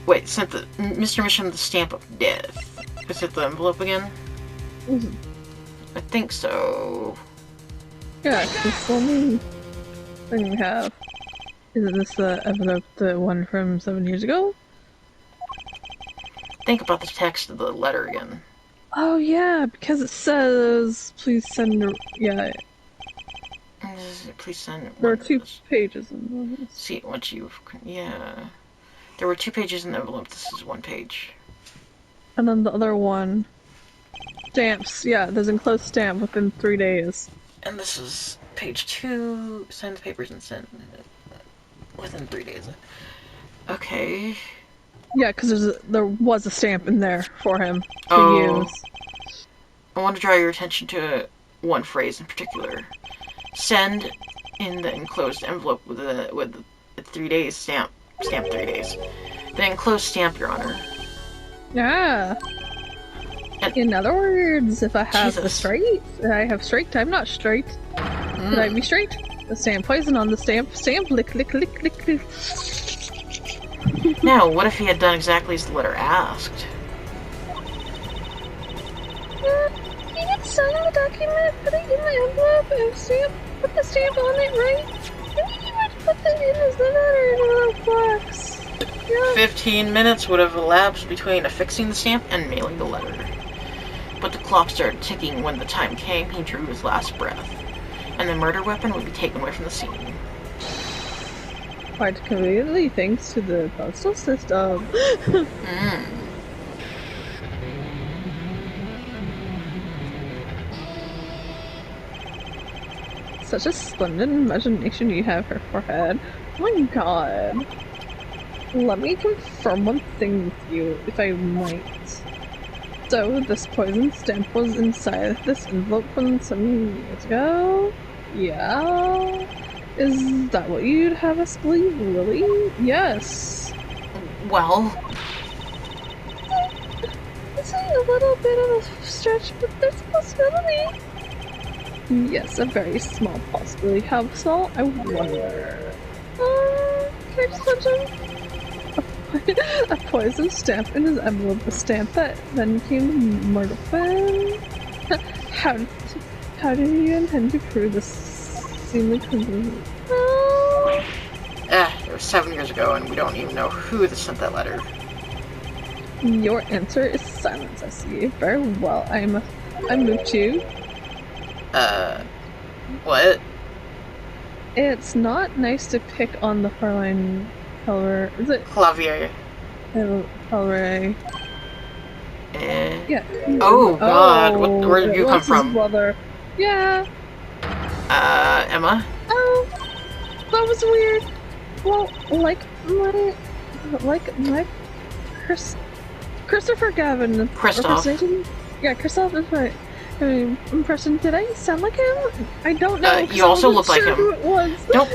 Wait, sent Mr. Misham the stamp of death. Is it the envelope again? Mm-hmm. I think so. Yeah, it's the only thing we have. Isn't this the envelope, the one from 7 years ago? Think about the text of the letter again. Oh yeah, because it says, please send yeah. Please send... There are 2 pages in this. See what you've... Yeah. There were 2 pages in the envelope. This is 1 page. And then the other one... Stamps, yeah, there's enclosed stamp within 3 days. And this is page 2. Sign the papers and send within 3 days. Okay. Yeah, because there was a stamp in there for him to use. I want to draw your attention to one phrase in particular. Send in the enclosed envelope with the 3 days stamp 3 days. The enclosed stamp, Your Honor. Yeah. And in other words, if I have Jesus. the straight, I have straight, I'm not straight. Could I be straight? The stamp poison on the stamp, lick. Now, what if he had done exactly as the letter asked? He could sign the document, put it in the envelope, and put the stamp on it, right? Maybe he would put that in as the letter in a little box. Yeah. 15 minutes would have elapsed between affixing the stamp and mailing the letter. But the clock started ticking when the time came he drew his last breath, and the murder weapon would be taken away from the scene. Quite conveniently, thanks to the postal system. Such a splendid imagination you have, her forehead. Oh my god. Let me confirm one thing with you, if I might. So, this poison stamp was inside this envelope from 7 years ago? Yeah? Is that what you'd have us believe, really? Yes. Well... This is a little bit of a stretch, but there's a possibility. Yes, a very small possibility. How small? I wonder. Can I just touch him? A poison stamp in his envelope, a stamp that then became the murder weapon. How did you intend to prove this seemingly conclusive? It was 7 years ago, and we don't even know who sent that letter. Your answer is silence, I see. Very well, I move to... What? It's not nice to pick on the Fräulein Pelleray. Is it? Clavier. Pelleray. Yeah. Oh god, where did you come from? His brother. Yeah. Emma? Oh, that was weird. Well, Christopher Gavin. Christoph. Yeah, Christoph is my impression. Did I sound like him? I don't know. You also look like him. Who it was. Don't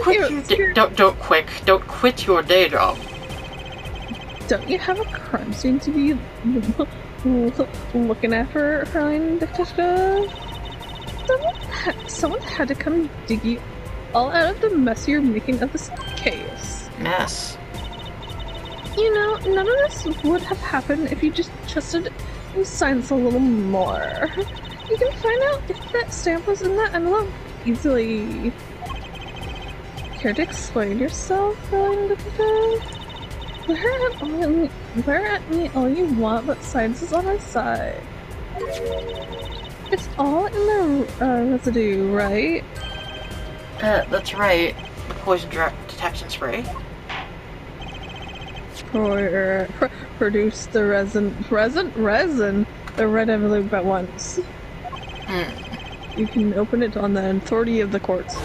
quit your day job. Don't you have a crime scene to be looking at for Fräulein Detective? Someone had to come dig you all out of the mess you're making of this case. Mess? You know, none of this would have happened if you just trusted in science a little more. You can find out if that stamp was in that envelope easily. Care to explain yourself, Fräulein Detective? Glare at me all you want, but science is on my side. It's all in the residue, right? That's right. The poison detection spray. Produce the resin, the red envelope at once. You can open it on the authority of the courts.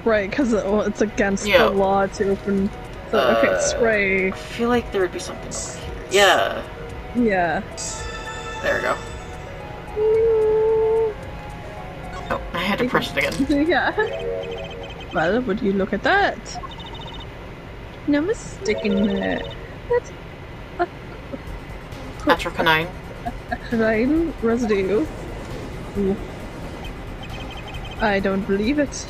Right, because it's against the law to open. So, okay, spray. I feel like there would be something over here. Yeah. Yeah. There we go. Oh, I had to press it again. Yeah. Well, would you look at that? No mistaking that. That's Atrocanine. Atrocanine residue. Ooh. I don't believe it.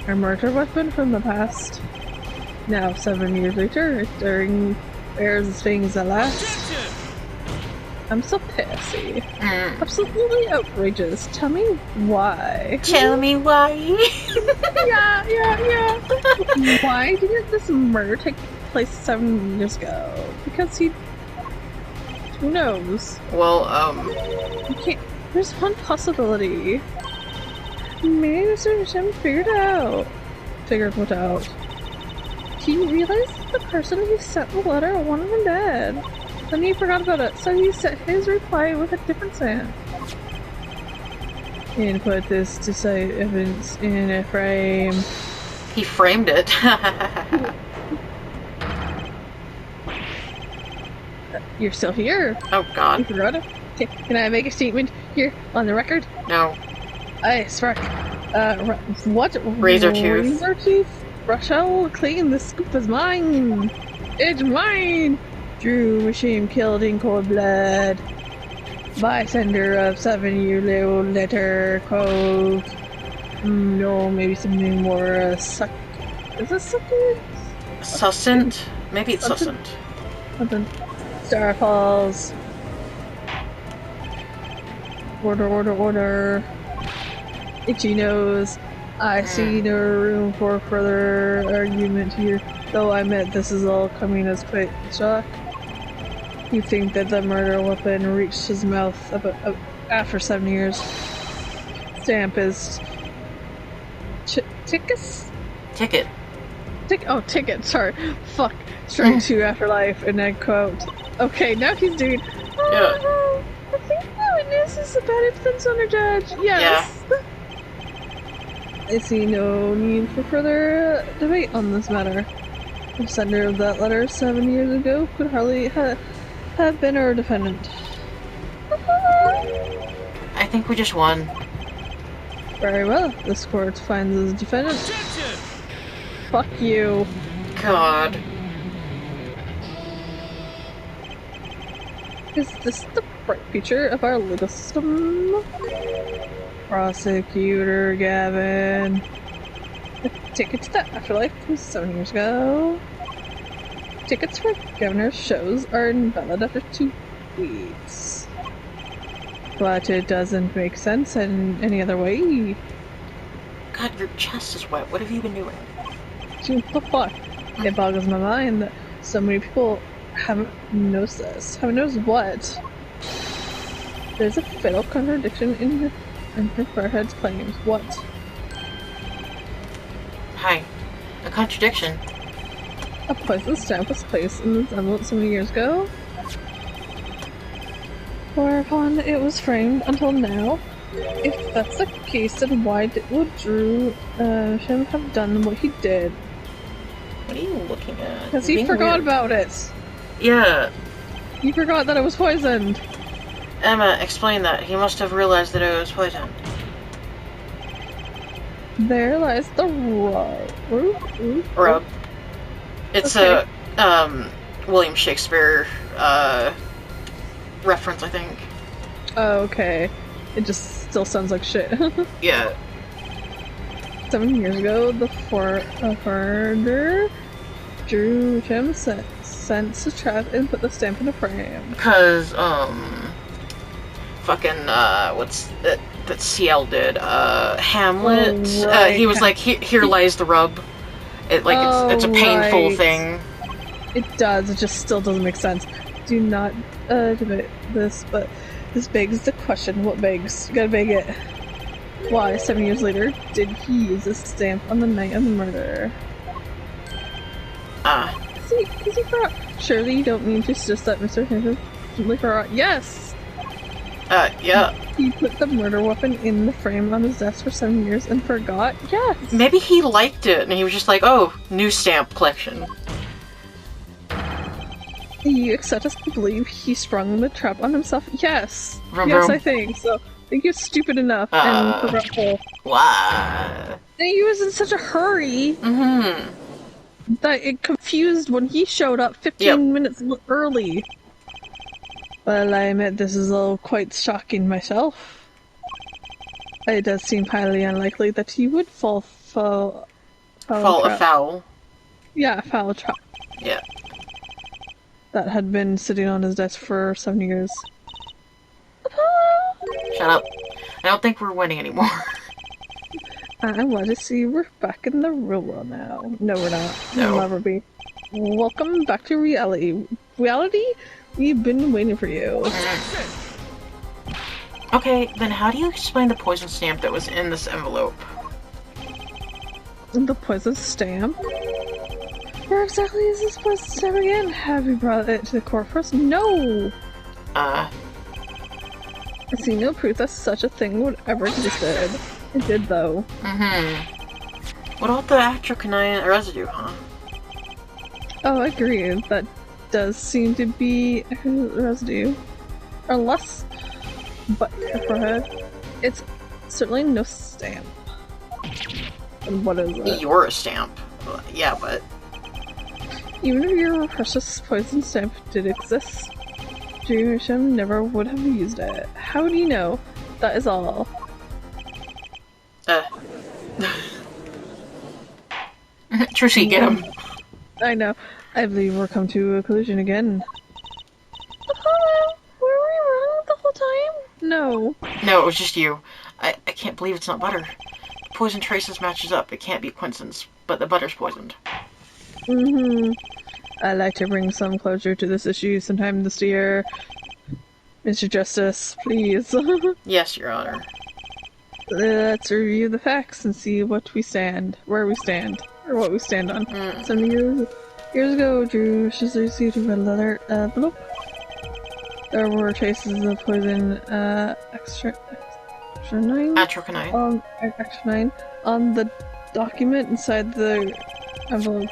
A murder weapon from the past. Now, 7 years later, it bears things at last. I'm so pissy. Absolutely outrageous. Tell me why. Tell me why. yeah. Why didn't this murder take place 7 years ago? Because he... Who knows? Well, You can't... There's one possibility. Maybe Mr. Hashem figured what out. He realized that the person who sent the letter wanted him dead. Then he forgot about it, so he sent his reply with a different stamp. And put this to cite evidence in a frame. He framed it. You're still here. Oh god. You forgot it? Okay, can I make a statement here on the record? No. I spark. What? Razor tooth. Razor tooth? Rochelle, clean, the scoop is mine! It's mine! Drew Machine killed in cold blood. By sender of 7-year-old letter, quote. No, maybe something more, is it succulent? Succinct? Maybe it's succinct. Something. Star Falls. Order. Itchy nose. I see no room for further argument here, though I admit this is all coming as quite a shock. You think that the murder weapon reached his mouth after 7 years. Stamp is... Ticket? Ticket, sorry. Fuck. Straight to afterlife, and then quote. Okay, now he's doing... Oh, I think the witness is a bad influence on our judge. Yes. Yeah. I see no need for further debate on this matter. The sender of that letter 7 years ago could hardly have been our defendant. I think we just won. Very well. This court finds his defendant. Fuck you. God. Is this the bright feature of our legal system? Prosecutor Gavin. The ticket to the afterlife from 7 years ago. Tickets for governor's shows are invalid after 2 weeks. But it doesn't make sense in any other way. God, your chest is wet. What have you been doing? What the fuck? It boggles my mind that so many people haven't noticed this. Haven't noticed what? There's a fatal contradiction in her forehead's claims. What? Hi. A contradiction? A poison stamp was placed in this envelope so many years ago, whereupon it was framed until now. If that's the case, then why would Drew Shim have done what he did? What are you looking at? Because he forgot about it. Yeah. He forgot that it was poisoned. Emma, explain that. He must have realized that it was poisoned. There lies the rub. It's okay. A William Shakespeare reference, I think. Oh, okay. It just still sounds like shit. Yeah. 7 years ago, the foreigner Drew Jim sent to trap and put the stamp in a frame. Cause, fucking, what's that CL did? Hamlet? Oh, right. He was like, here lies the rub. It's a painful thing. It does, it just still doesn't make sense. Do not debate this, but This begs the question. What begs? You gotta beg it. Why, 7 years later, did he use this stamp on the night of the murder? Is he forgot? Surely you don't mean to suggest that Mr. Hinton simply forgot? Yes! Yeah. He put the murder weapon in the frame on his desk for 7 years and forgot? Yes! Maybe he liked it and he was just like, oh, new stamp collection. You expect us to believe he sprung the trap on himself? Yes! Vroom, yes, vroom. I think so. I think he was stupid enough and forgetful. Why? And he was in such a hurry that it confused when he showed up 15 minutes early. Well, I admit this is all quite shocking myself. It does seem highly unlikely that he would fall afoul. Yeah, foul trap. Yeah. That had been sitting on his desk for 7 years. Shut up. I don't think we're winning anymore. I want to see we're back in the real world now. No, we're not. No. We'll never be. Welcome back to reality. Reality? We've been waiting for you. Okay, then how do you explain the poison stamp that was in this envelope? The poison stamp? Where exactly is this poison stamp again? Have you brought it to the court first? No! I see no proof that such a thing would ever existed. It did, though. What about the atrocanine residue, huh? Oh, I agree. That does seem to be a residue. Unless... But for her, it's certainly no stamp. And what is it? You're a stamp. Yeah, but... Even if your precious poison stamp did exist, Dreamisham never would have used it. How do you know? That is all. Trushy, get him. I know. I believe we're come to a collision again. Hello? Were we wrong the whole time? No. No, it was just you. I can't believe it's not butter. The poison traces matches up. It can't be a coincidence, but the butter's poisoned. I'd like to bring some closure to this issue sometime this year. Mr. Justice, please. Yes, Your Honor. Let's review the facts and see what we stand. Where we stand. Or what we stand on. 7 years ago, Drew received a red leather envelope. There were traces of poison atrocanine on the document inside the envelope.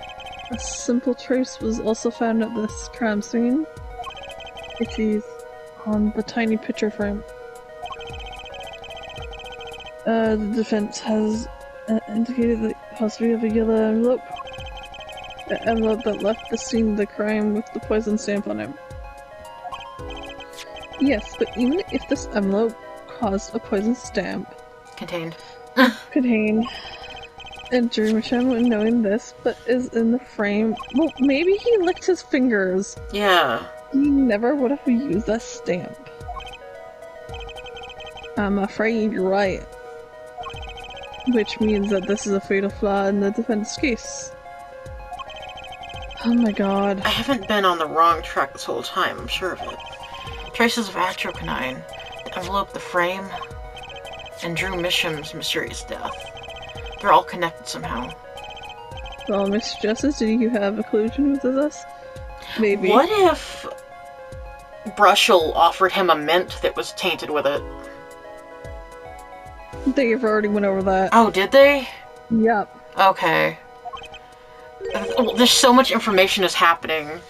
A simple trace was also found at this crime scene, which is on the tiny picture frame. The defense has indicated the possibility of a yellow envelope. The envelope that left the scene of the crime with the poison stamp on it. Yes, but even if this envelope caused a poison stamp... Contained. And Dreamisham, knowing this, but is in the frame... Well, maybe he licked his fingers. Yeah. He never would have used that stamp. I'm afraid you're right. Which means that this is a fatal flaw in the defense case. Oh my god. I haven't been on the wrong track this whole time, I'm sure of it. Traces of atrocanine, the envelope, the frame, and Drew Misham's mysterious death. They're all connected somehow. Well, Mr. Justice, do you have a collusion with us? Maybe. What if Brushel offered him a mint that was tainted with it? They've already went over that. Oh, did they? Yep. Okay. There's so much information is happening.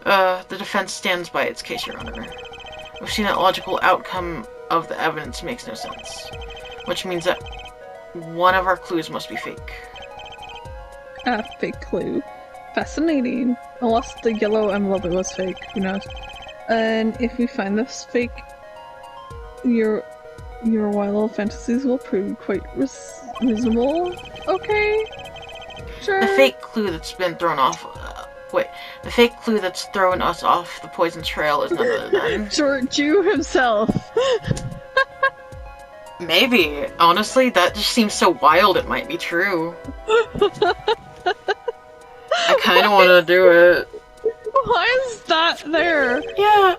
The defense stands by its case, Your Honor. We've seen that logical outcome of the evidence makes no sense. Which means that one of our clues must be fake. A fake clue. Fascinating. Unless the yellow envelope was fake, who knows. And if we find this fake, your wild fantasies will prove quite reasonable. Okay? Sure. The fake clue that's been thrown off... the fake clue that's thrown us off the poison trail is none other than... Short Jew himself! Maybe. Honestly, that just seems so wild it might be true. I kinda wanna do it. Why is that there? Yeah.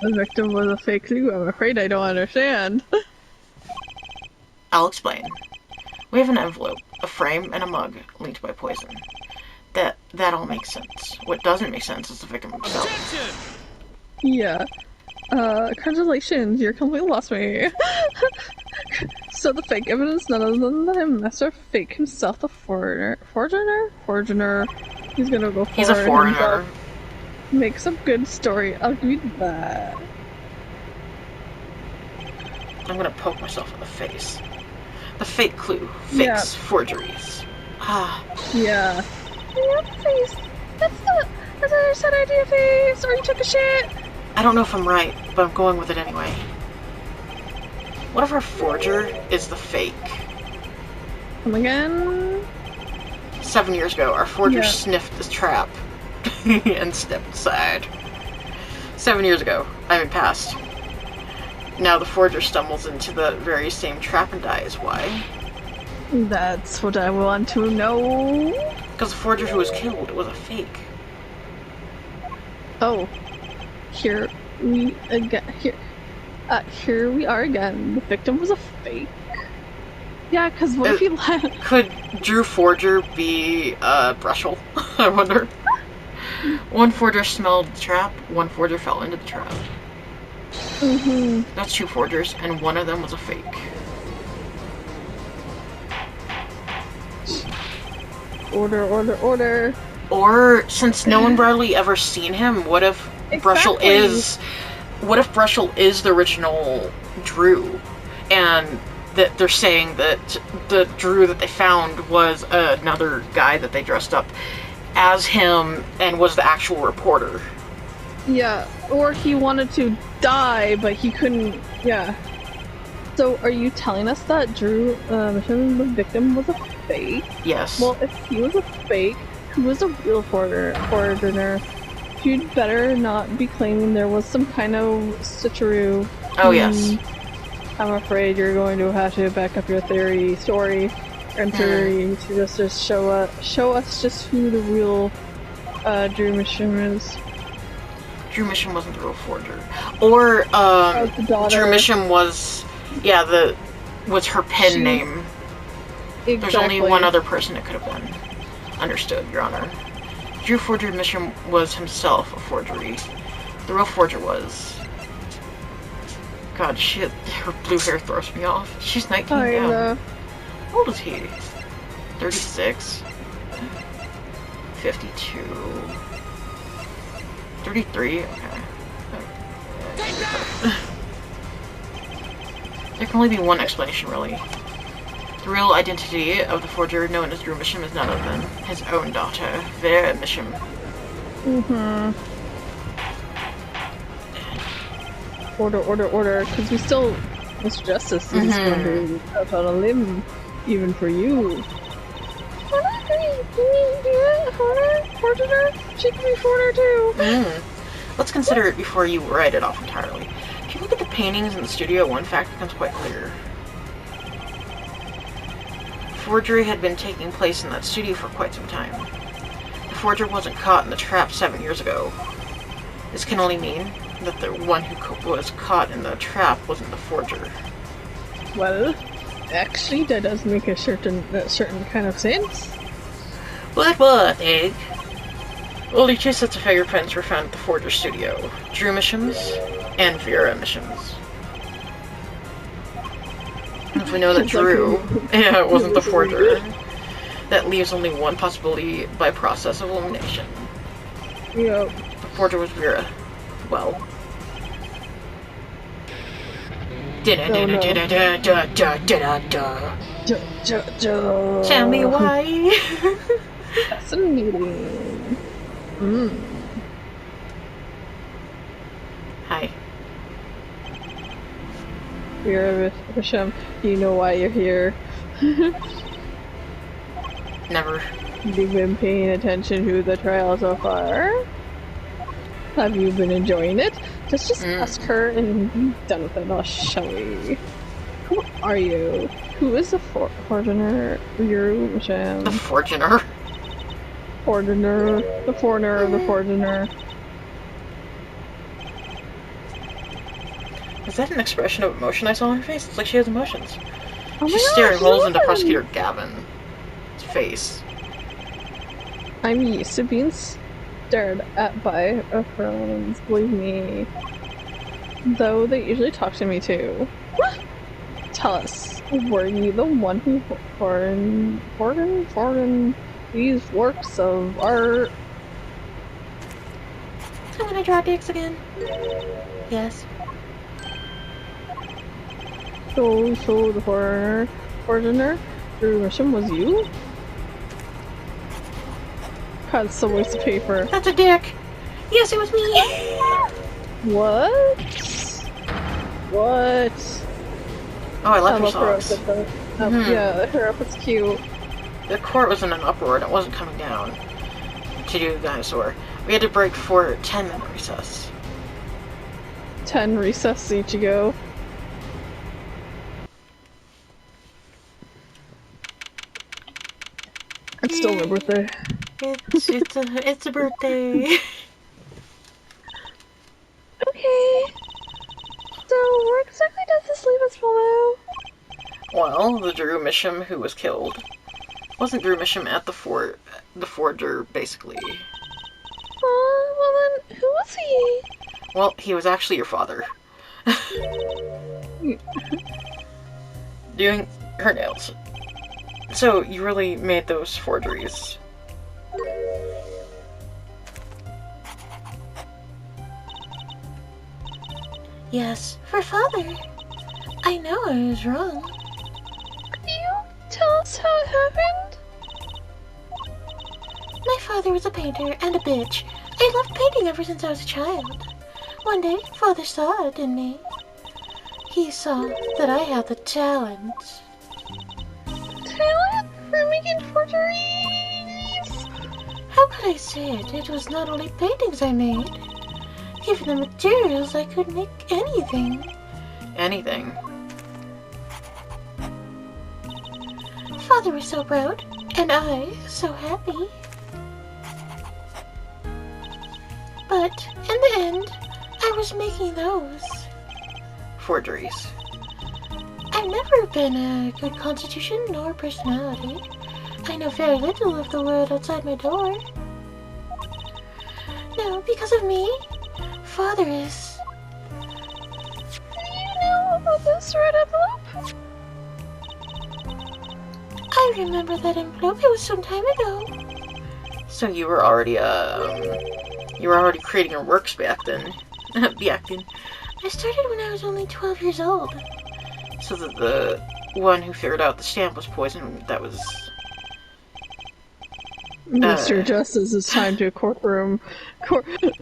The victim was a fake clue. I'm afraid I don't understand. I'll explain. We have an envelope, a frame, and a mug linked by poison. That all makes sense. What doesn't make sense is the victim himself. Objection! Yeah. Congratulations, you're completely lost me. So the fake evidence, none other than the master fake himself, the foreigner. Foreigner. He's gonna go for He's a foreigner. Makes a good story. I'll give you that. I'm gonna poke myself in the face. The fake clue. Fakes. Forgeries. Ah. Yeah. Face. That's a sad idea, face. Or you took a shit. I don't know if I'm right, but I'm going with it anyway. What if our forger is the fake? Come again? 7 years ago, our forger sniffed the trap and stepped aside. 7 years ago, I'm in past. Now the forger stumbles into the very same trap and dies. Why? That's what I want to know. Because the forger who was killed was a fake. Oh. Here we are again. The victim was a fake. Yeah, because what if he could Drew Forger be Brushel? I wonder. One forger smelled the trap, one forger fell into the trap. Mm-hmm. That's 2 forgers, and one of them was a fake. Order. Or, since no one really ever seen him, what if Brushel is... What if Brushel is the original Drew, and that they're saying that the Drew that they found was another guy that they dressed up as him and was the actual reporter? Yeah, or he wanted to die, but he couldn't. Yeah. So, are you telling us that Drew, the victim, was a fake? Yes. Well, if he was a fake, who was a real foreigner? You'd better not be claiming there was some kind of switcheroo. Oh, yes. I'm afraid you're going to have to back up your story to just show us just who the real Drew Mission is. Drew Mission wasn't the real forger. Or, Drew Mission was, was her pen name. Exactly. There's only one other person it could have been. Understood, Your Honor. Drew Forger Mission was himself a forgery. The real forger was... God, shit, her blue hair throws me off. She's 19 now. How old is he? 36? 52? 33? Okay. There can only be one explanation, really. The real identity of the forger known as Drew Mission is none other than his own daughter, Vera Mission. Mm-hmm. Order, because we still... Mr. Justice is going to out on a limb, even for you. Forger? She can be forger too! Let's consider it before you write it off entirely. If you look at the paintings in the studio, one fact becomes quite clear. Forgery had been taking place in that studio for quite some time. The forger wasn't caught in the trap 7 years ago. This can only mean that the one who was caught in the trap wasn't the forger. Well, actually, that does make a certain kind of sense. What, Egg? Only 2 sets of fingerprints were found at the forger studio. Drew Mission's and Vera Mission's. If we know that Drew wasn't the forger, that leaves only one possibility by process of elimination. Yep. The forger was Vera. Well. Tell me why. Fascinating. Hi. Vera Bisham, you know why you're here. Never. You've been paying attention to the trial so far? Have you been enjoying it? Just ask her and be done with it, now, shall we? Who are you? Who is the foreigner? You, Michelle? The forgener. The foreigner of the foreigner. Is that an expression of emotion I saw on her face? It's like she has emotions. Oh She's my staring gosh, holes into Lauren! Prosecutor Gavin's face. I'm used to being stared at by friends, believe me. Though they usually talk to me too. Tell us, were you the one who foreign these works of art? I'm gonna draw dicks again. Yes. So the foreigner through Russian was you? God, it's a waste of paper. That's a dick. Yes, it was me. What? What? Oh, I left I her love her socks. outfit though. Yeah, her outfit's cute. The court was in an uproar and it wasn't coming down to do the dinosaur. We had to break for 10-minute recess. 10 recess Ichigo. It's still my birthday. It's a birthday. Okay. So where exactly does this leave us, Follow? Well, the Drew Misham who was killed wasn't Drew Misham at the fort. The forger, basically. Well then, who was he? Well, he was actually your father. Doing her nails. So, you really made those forgeries. Yes, for father. I know I was wrong. Could you tell us how it happened? My father was a painter and a bitch. I loved painting ever since I was a child. One day, father saw it in me. He saw that I had the talent. Talent for making forgeries? How could I say it? It was not only paintings I made. Given the materials, I could make anything. Anything? Father was so proud, and I so happy. But, in the end, I was making those forgeries. I've never been a good constitution nor personality. I know very little of the world outside my door. No, because of me, Father is... Do you know about this red envelope? I remember that envelope. It was some time ago. So you were already, creating your works back then. Back then. I started when I was only 12 years old. So that the one who figured out the stamp was poison, that was... Mr. Justice, it's time to courtroom.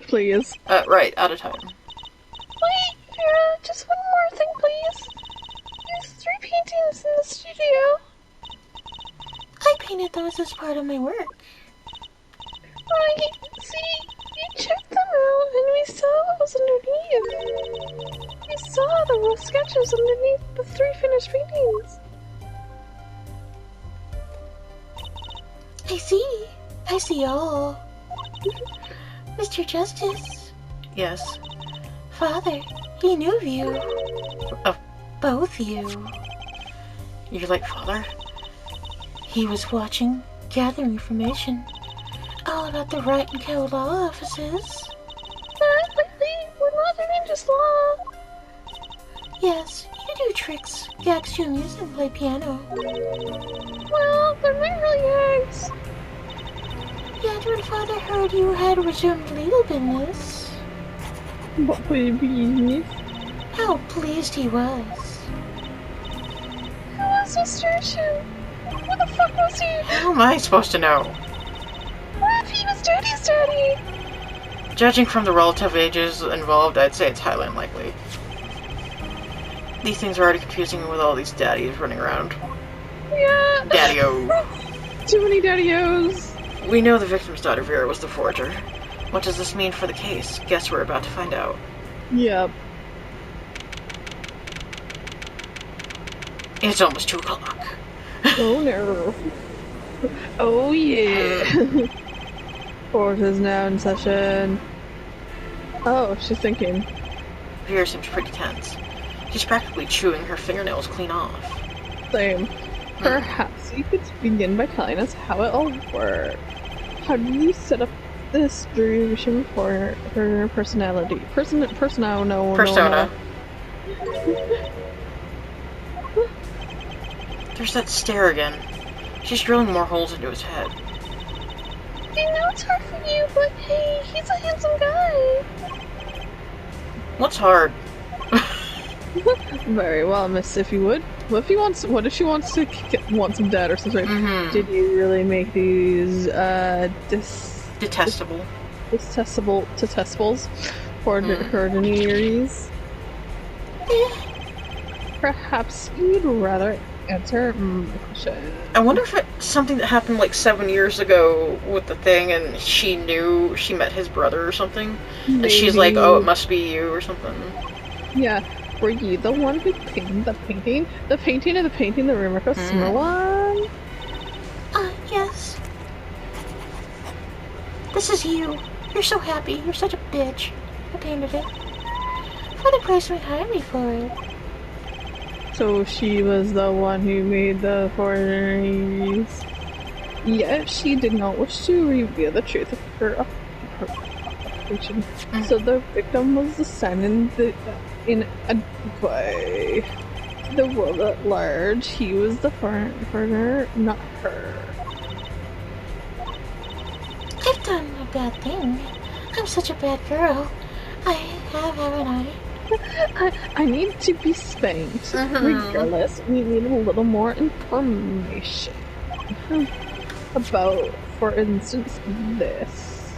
Please. Right, out of time. Wait, Vera, just one more thing, please. There's 3 paintings in the studio. I painted those as part of my work. Right, see, we checked them out and we saw what was underneath. We saw the rough sketches underneath the 3 finished paintings. I see all. Mr. Justice. Yes. Father, he knew of you. Of both you. You're like father? He was watching, gathering information. All about the Right and Co. law offices. Not lately, we're not doing just law. Yes, you do tricks, gags to amuse and play piano. Well, they're not really eggs. Yet when Father heard you had resumed legal business... What would it be? How pleased he was. Who was Mr. Shin? Who the fuck was he? How am I supposed to know? What if he was Daddy's daddy? Judging from the relative ages involved, I'd say it's highly unlikely. These things are already confusing with all these daddies running around. Yeah. Daddy-o. Too many daddy-os. We know the victim's daughter Vera was the forger. What does this mean for the case? Guess we're about to find out. Yep. It's almost 2 o'clock. Oh no. Oh yeah. Court is now in session. Oh, she's thinking. Vera seems pretty tense. She's practically chewing her fingernails clean off. Same. Perhaps you could begin by telling us how it all worked. How did you set up this distribution for her personality? Persona. There's that stare again. She's drilling more holes into his head. I know it's hard for you, but hey, he's a handsome guy. What's hard? Very well, miss, if you would. What if she wants to want some dad or something? Did you really make these, detestables for her Daenerys? Perhaps you'd rather answer my question. I wonder if it's something that happened like 7 years ago with the thing and she knew she met his brother or something. Maybe. And she's like, oh, it must be you or something. Yeah. Were you the one who painted the painting? The painting of the painting, the Rimmerco summer one? Yes. This is you. You're so happy. You're such a bitch. I painted it. For the price we hired me for it. So she was the one who made the foreigners. Yet she did not wish to reveal the truth of her occupation. So the victim was the son in a way. The world at large, he was the foreigner, not her. I've done a bad thing. I'm such a bad girl. I have, haven't I? I need to be spanked. Regardless, we need a little more information. About, for instance, this.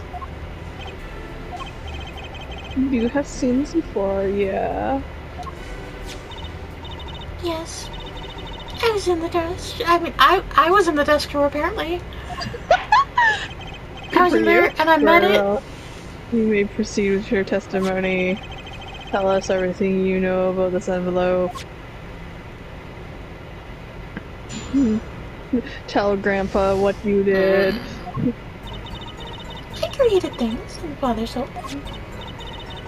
You have seen this before, yeah? Yes. I was in the desk. I was in the desk drawer, apparently. I was in there, and I met it. You may proceed with your testimony. Tell us everything you know about this envelope. Tell Grandpa what you did. I created things in Father's home.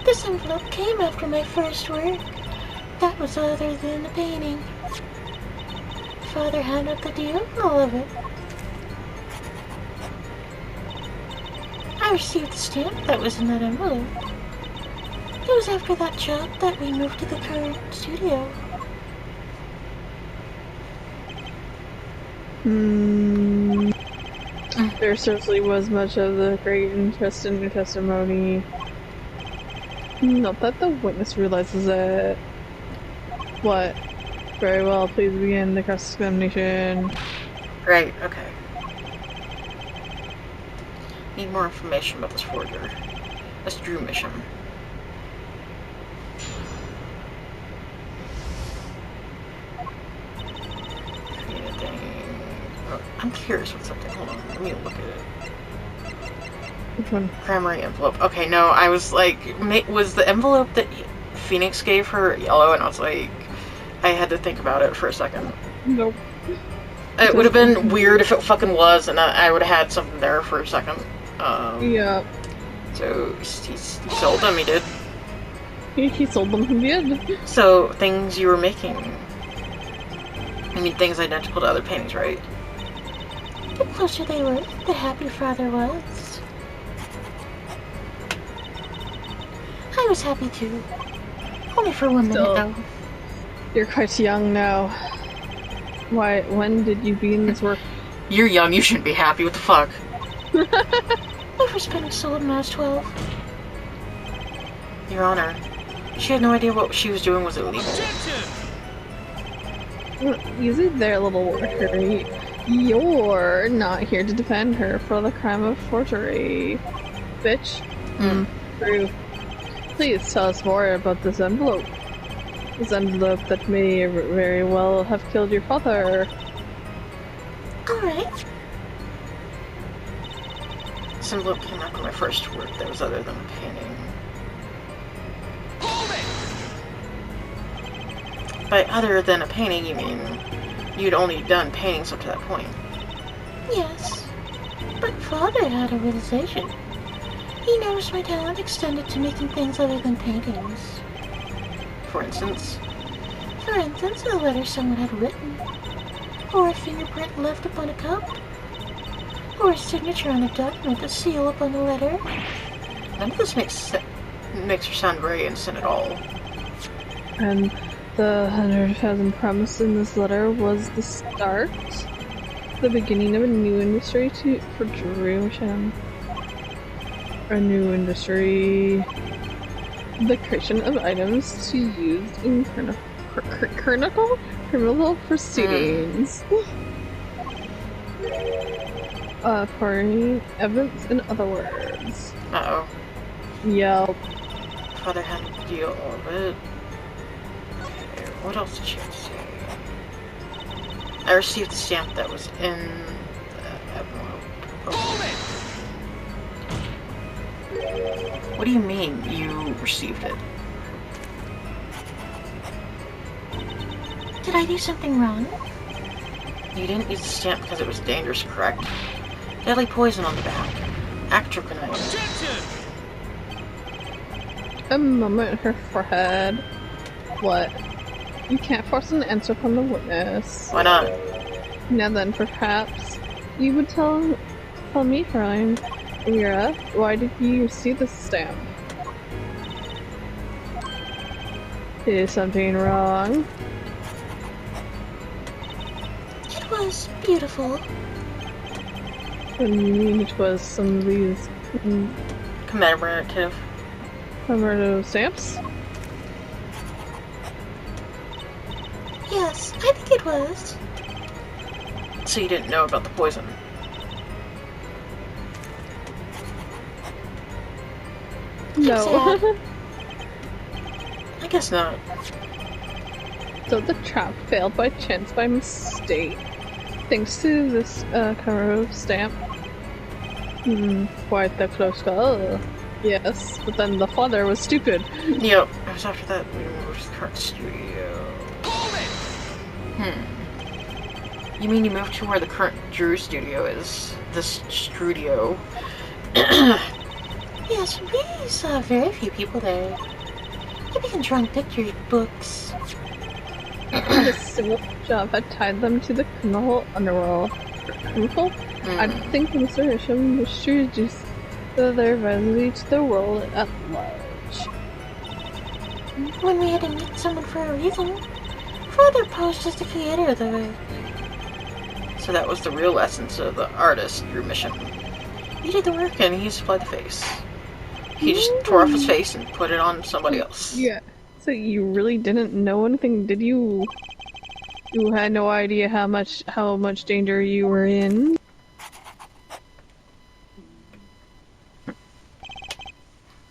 This envelope came after my first work. That was other than the painting. Father had up the deal, all of it. I received the stamp that was in that envelope. It was after that job that we moved to the current studio. There certainly was much of the great interest in your testimony. Not that the witness realizes it. What? Very well, please begin the cross-examination. Right, okay. Need more information about this forger. This Drew mission. I'm curious with something. Hold on, let me look at it. Which one? Primary envelope. Okay, no, I was like, was the envelope that Phoenix gave her yellow? And I was like, I had to think about it for a second. Nope. It would have been weird if it fucking was, and I would have had something there for a second. Yeah. So, he sold them, he did. He sold them, he did. So, things you were making. I mean, things identical to other paintings, right? The closer they were, the happier Father was. I was happy too. Only for 1 minute, though. You're quite young now. Why, when did you begin this work? You're young, you shouldn't be happy, what the fuck? My first painting sold when I was 12. Your Honor, she had no idea what she was doing was illegal. Easy there, little worker. You're not here to defend her for the crime of forgery. Bitch. True. Please tell us more about this envelope. This envelope that may very well have killed your father. Alright. This envelope came after my first work that was other than a painting. By other than a painting, you mean you'd only done paintings up to that point? Yes. But Father had a realization. He noticed my talent extended to making things other than paintings. For instance? For instance, a letter someone had written, or a fingerprint left upon a cup, or a signature on a document, a seal upon a letter. None of this makes her sound very innocent at all. And the 100,000 promised in this letter was the start, the beginning of a new industry for Jerusalem. A new industry, the creation of items to use in criminal proceedings. Pouring evidence, in other words. Uh-oh. Yep. Father had to deal with it. Okay, what else did she have to say? I received the stamp that was in the envelope. What do you mean, you received it? Did I do something wrong? You didn't use the stamp because it was dangerous, correct? Deadly poison on the back. Actrocanine. A moment, her forehead. What? You can't force an answer from the witness. Why not? Now then, perhaps you would tell me, Fräulein Mira, why did you receive the stamp? Is something wrong? It was beautiful. What do you mean it was some of these Commemorative. commemorative stamps? Yes, I think it was. So you didn't know about the poison? No. I guess not. So the trap failed by chance, by mistake. Thanks to this Kuro stamp. Quite the close call. Yes, but then the father was stupid. Yep. It was after that we moved to the current studio. You mean you moved to where the current Drew studio is? This studio. Yes, we saw very few people there. I began drawing picture books. A single job had tied them to the criminal underworld. Criminal? I think Mr. Isham was sure to their value to the world at large. When we had to meet someone for a reason, Father posed as the creator of the work. So that was the real essence of the artist Drew mission. He did the work and he supplied the face. He just tore off his face and put it on somebody else. Yeah. So you really didn't know anything, did you? You had no idea how much danger you were in?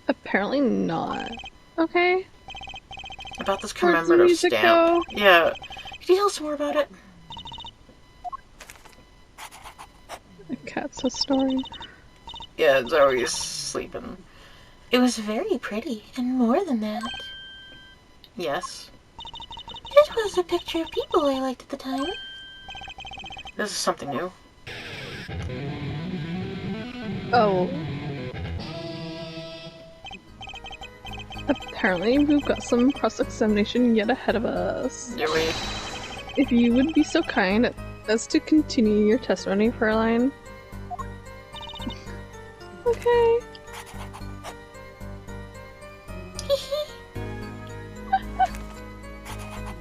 Apparently not. Okay. About this Where's the commemorative music stamp. go? Yeah. Could you tell us more about it? The cat's so snoring. Yeah, Zoe's sleeping. It was very pretty, and more than that. Yes. It was a picture of people I liked at the time. This is something new. Oh. Apparently we've got some cross-examination yet ahead of us. Yeah, wait. If you would be so kind as to continue your testimony, Fräulein. Okay.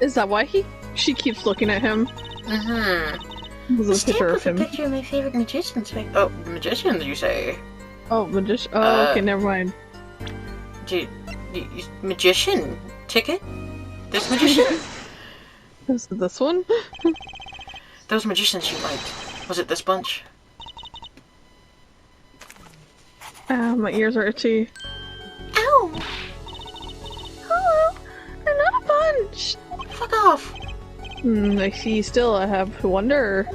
Is that why she keeps looking at him? The There's a stamp picture of was a him. picture of my favorite magicians. Oh, magician, did you say? Oh, magician. Oh, okay, never mind. Magician? Ticket? This magician? Is it this one? Those magicians you liked. Was it this bunch? My ears are itchy. Ow! Hello! They're not a bunch! Fuck off! I see. Still, I have to wonder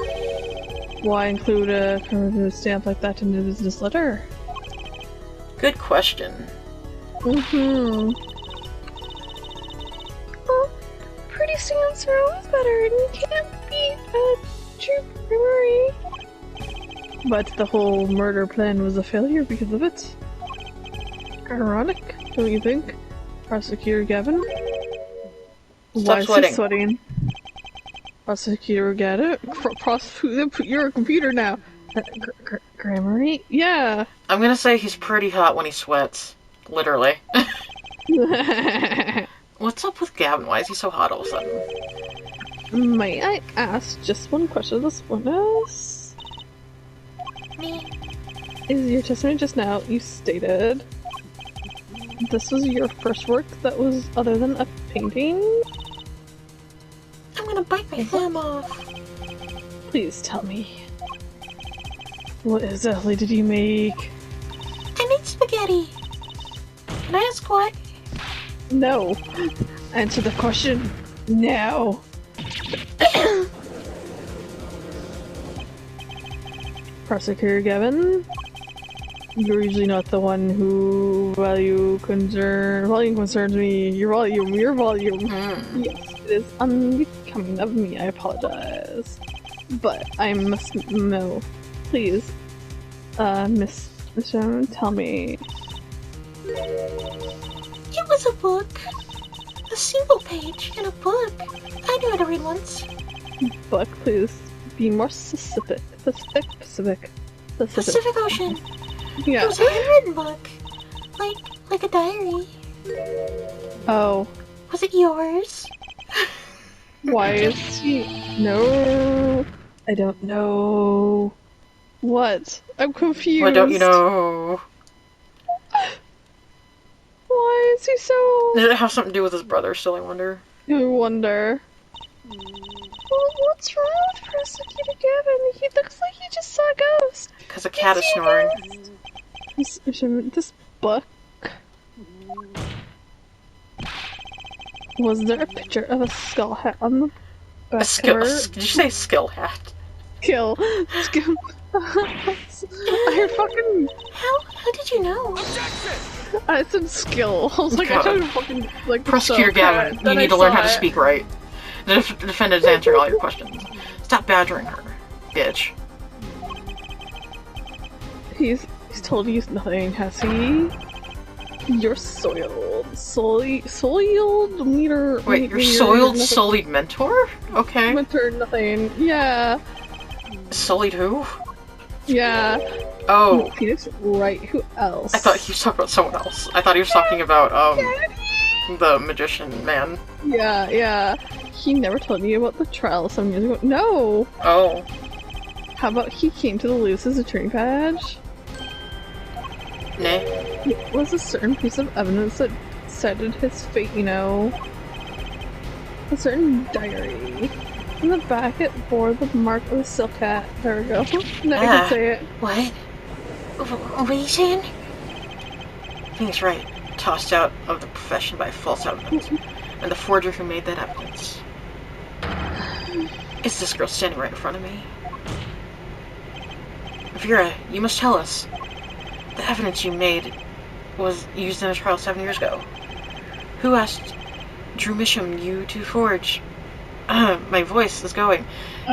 why include a commemorative stamp like that in the business letter. Good question. Well, pretty soon sounds better, and you can't beat a true memory. But the whole murder plan was a failure because of it. Ironic, don't you think, Prosecutor Gavin? Why is he sweating. sweating? Prosecutor, get it? You're a computer now. Grammary? Yeah. I'm gonna say he's pretty hot when he sweats. Literally. What's up with Gavin? Why is he so hot all of a sudden? May I ask just one question? This witness? Me? Is your testimony just now, you stated this was your first work that was other than a painting? I'm gonna bite my thumb off. Please tell me. What exactly did you make? I made spaghetti. Can I ask why? No. Answer the question now. Prosecutor Gavin, you're usually not the one who volume concerns me. Your volume. Yes, it is unbecoming of me. I apologize, but I must know. Please, Miss Sharon, tell me. It was a book. A single page in a book. I knew how to read once. Book, please be more specific. Pacific Ocean. Yeah. It was a handwritten book. Like a diary. Oh. Was it yours? Why is he? No. I don't know. What? I'm confused. What don't you know? Why is he so? Did it have something to do with his brother still, I wonder? I wonder. Well, what's wrong with Prosecutor Gavin? He looks like he just saw a ghost. Because a cat is snoring. This book. Was there a picture of a skull hat on the back cover? Did you say skill hat? Skill. I heard fucking. How did you know? I said skill. I was like, I tried to fucking like. Prosecutor Gavin, you need to learn how to speak right. The defendant is answering all your questions. Stop badgering her, bitch. He's told you nothing, has he? You're soiled. Soiled meter. Wait, you're soiled, sullied mentor? Okay. Mentor, nothing. Yeah. Sullied who? Yeah. Oh. Penis, right. Who else? I thought he was talking about someone else. I thought he was talking about, the magician man. Yeah. He never told me about the trial some years ago. No! Oh. How about he came to the loose as a training badge? Nah. It was a certain piece of evidence that cited his fate, you know. A certain diary. In the back it bore the mark of a silk hat. There we go. Now I can say it. What? What are you saying? He's right. Tossed out of the profession by false evidence. And the forger who made that evidence. It's this girl standing right in front of me. Vera, you must tell us. The evidence you made was used in a trial 7 years ago. Who asked Drew Misham you to forge? My voice is going.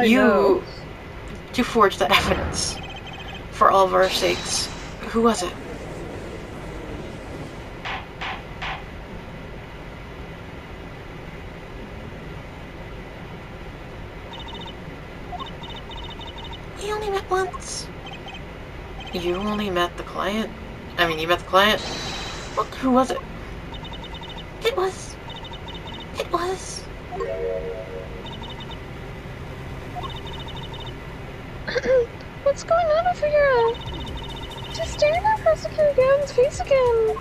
You to forge that evidence. For all of our sakes. Who was it? We only met once. You only met the client? I mean, you met the client? Well, who was it? It was. What's going on over here? Just staring at Prosecutor Gavin's face again.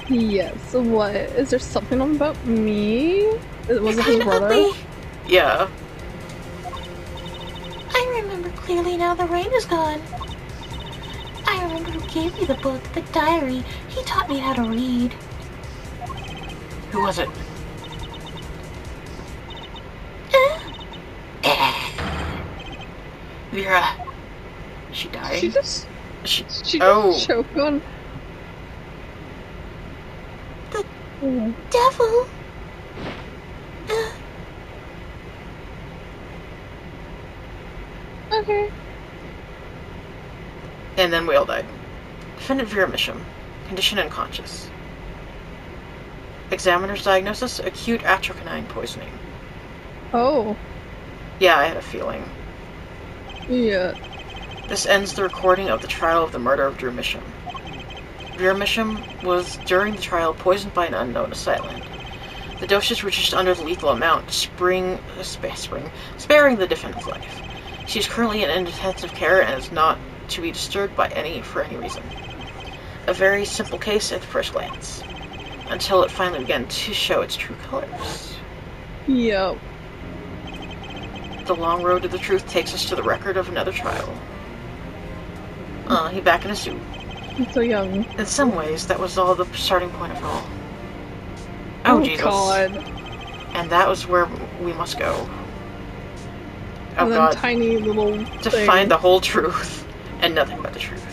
Yes, what? Is there something about me? Was it his brother? Ugly. Yeah. I remember clearly now the rain is gone. I remember who gave me the book, the diary. He taught me how to read. Who was it? Vera. She died? She just oh. choked on. The devil. Okay. And then we all died. Defendant Vera Misham. Condition unconscious. Examiner's diagnosis, acute atrocanine poisoning. Oh. Yeah, I had a feeling. Yeah. This ends the recording of the trial of the murder of Drew Misham. Drew Misham was, during the trial, poisoned by an unknown assailant. The doses were just under the lethal amount, sparing the defendant's life. She is currently in intensive care and is not to be disturbed for any reason. A very simple case at the first glance, until it finally began to show its true colors. Yep. The long road to the truth takes us to the record of another trial. He back in a suit. He's so young. In some ways, that was all the starting point of it all. Oh, Jesus. God. And that was where we must go. Oh, and then God. tiny little To thing. find the whole truth, and nothing but the truth.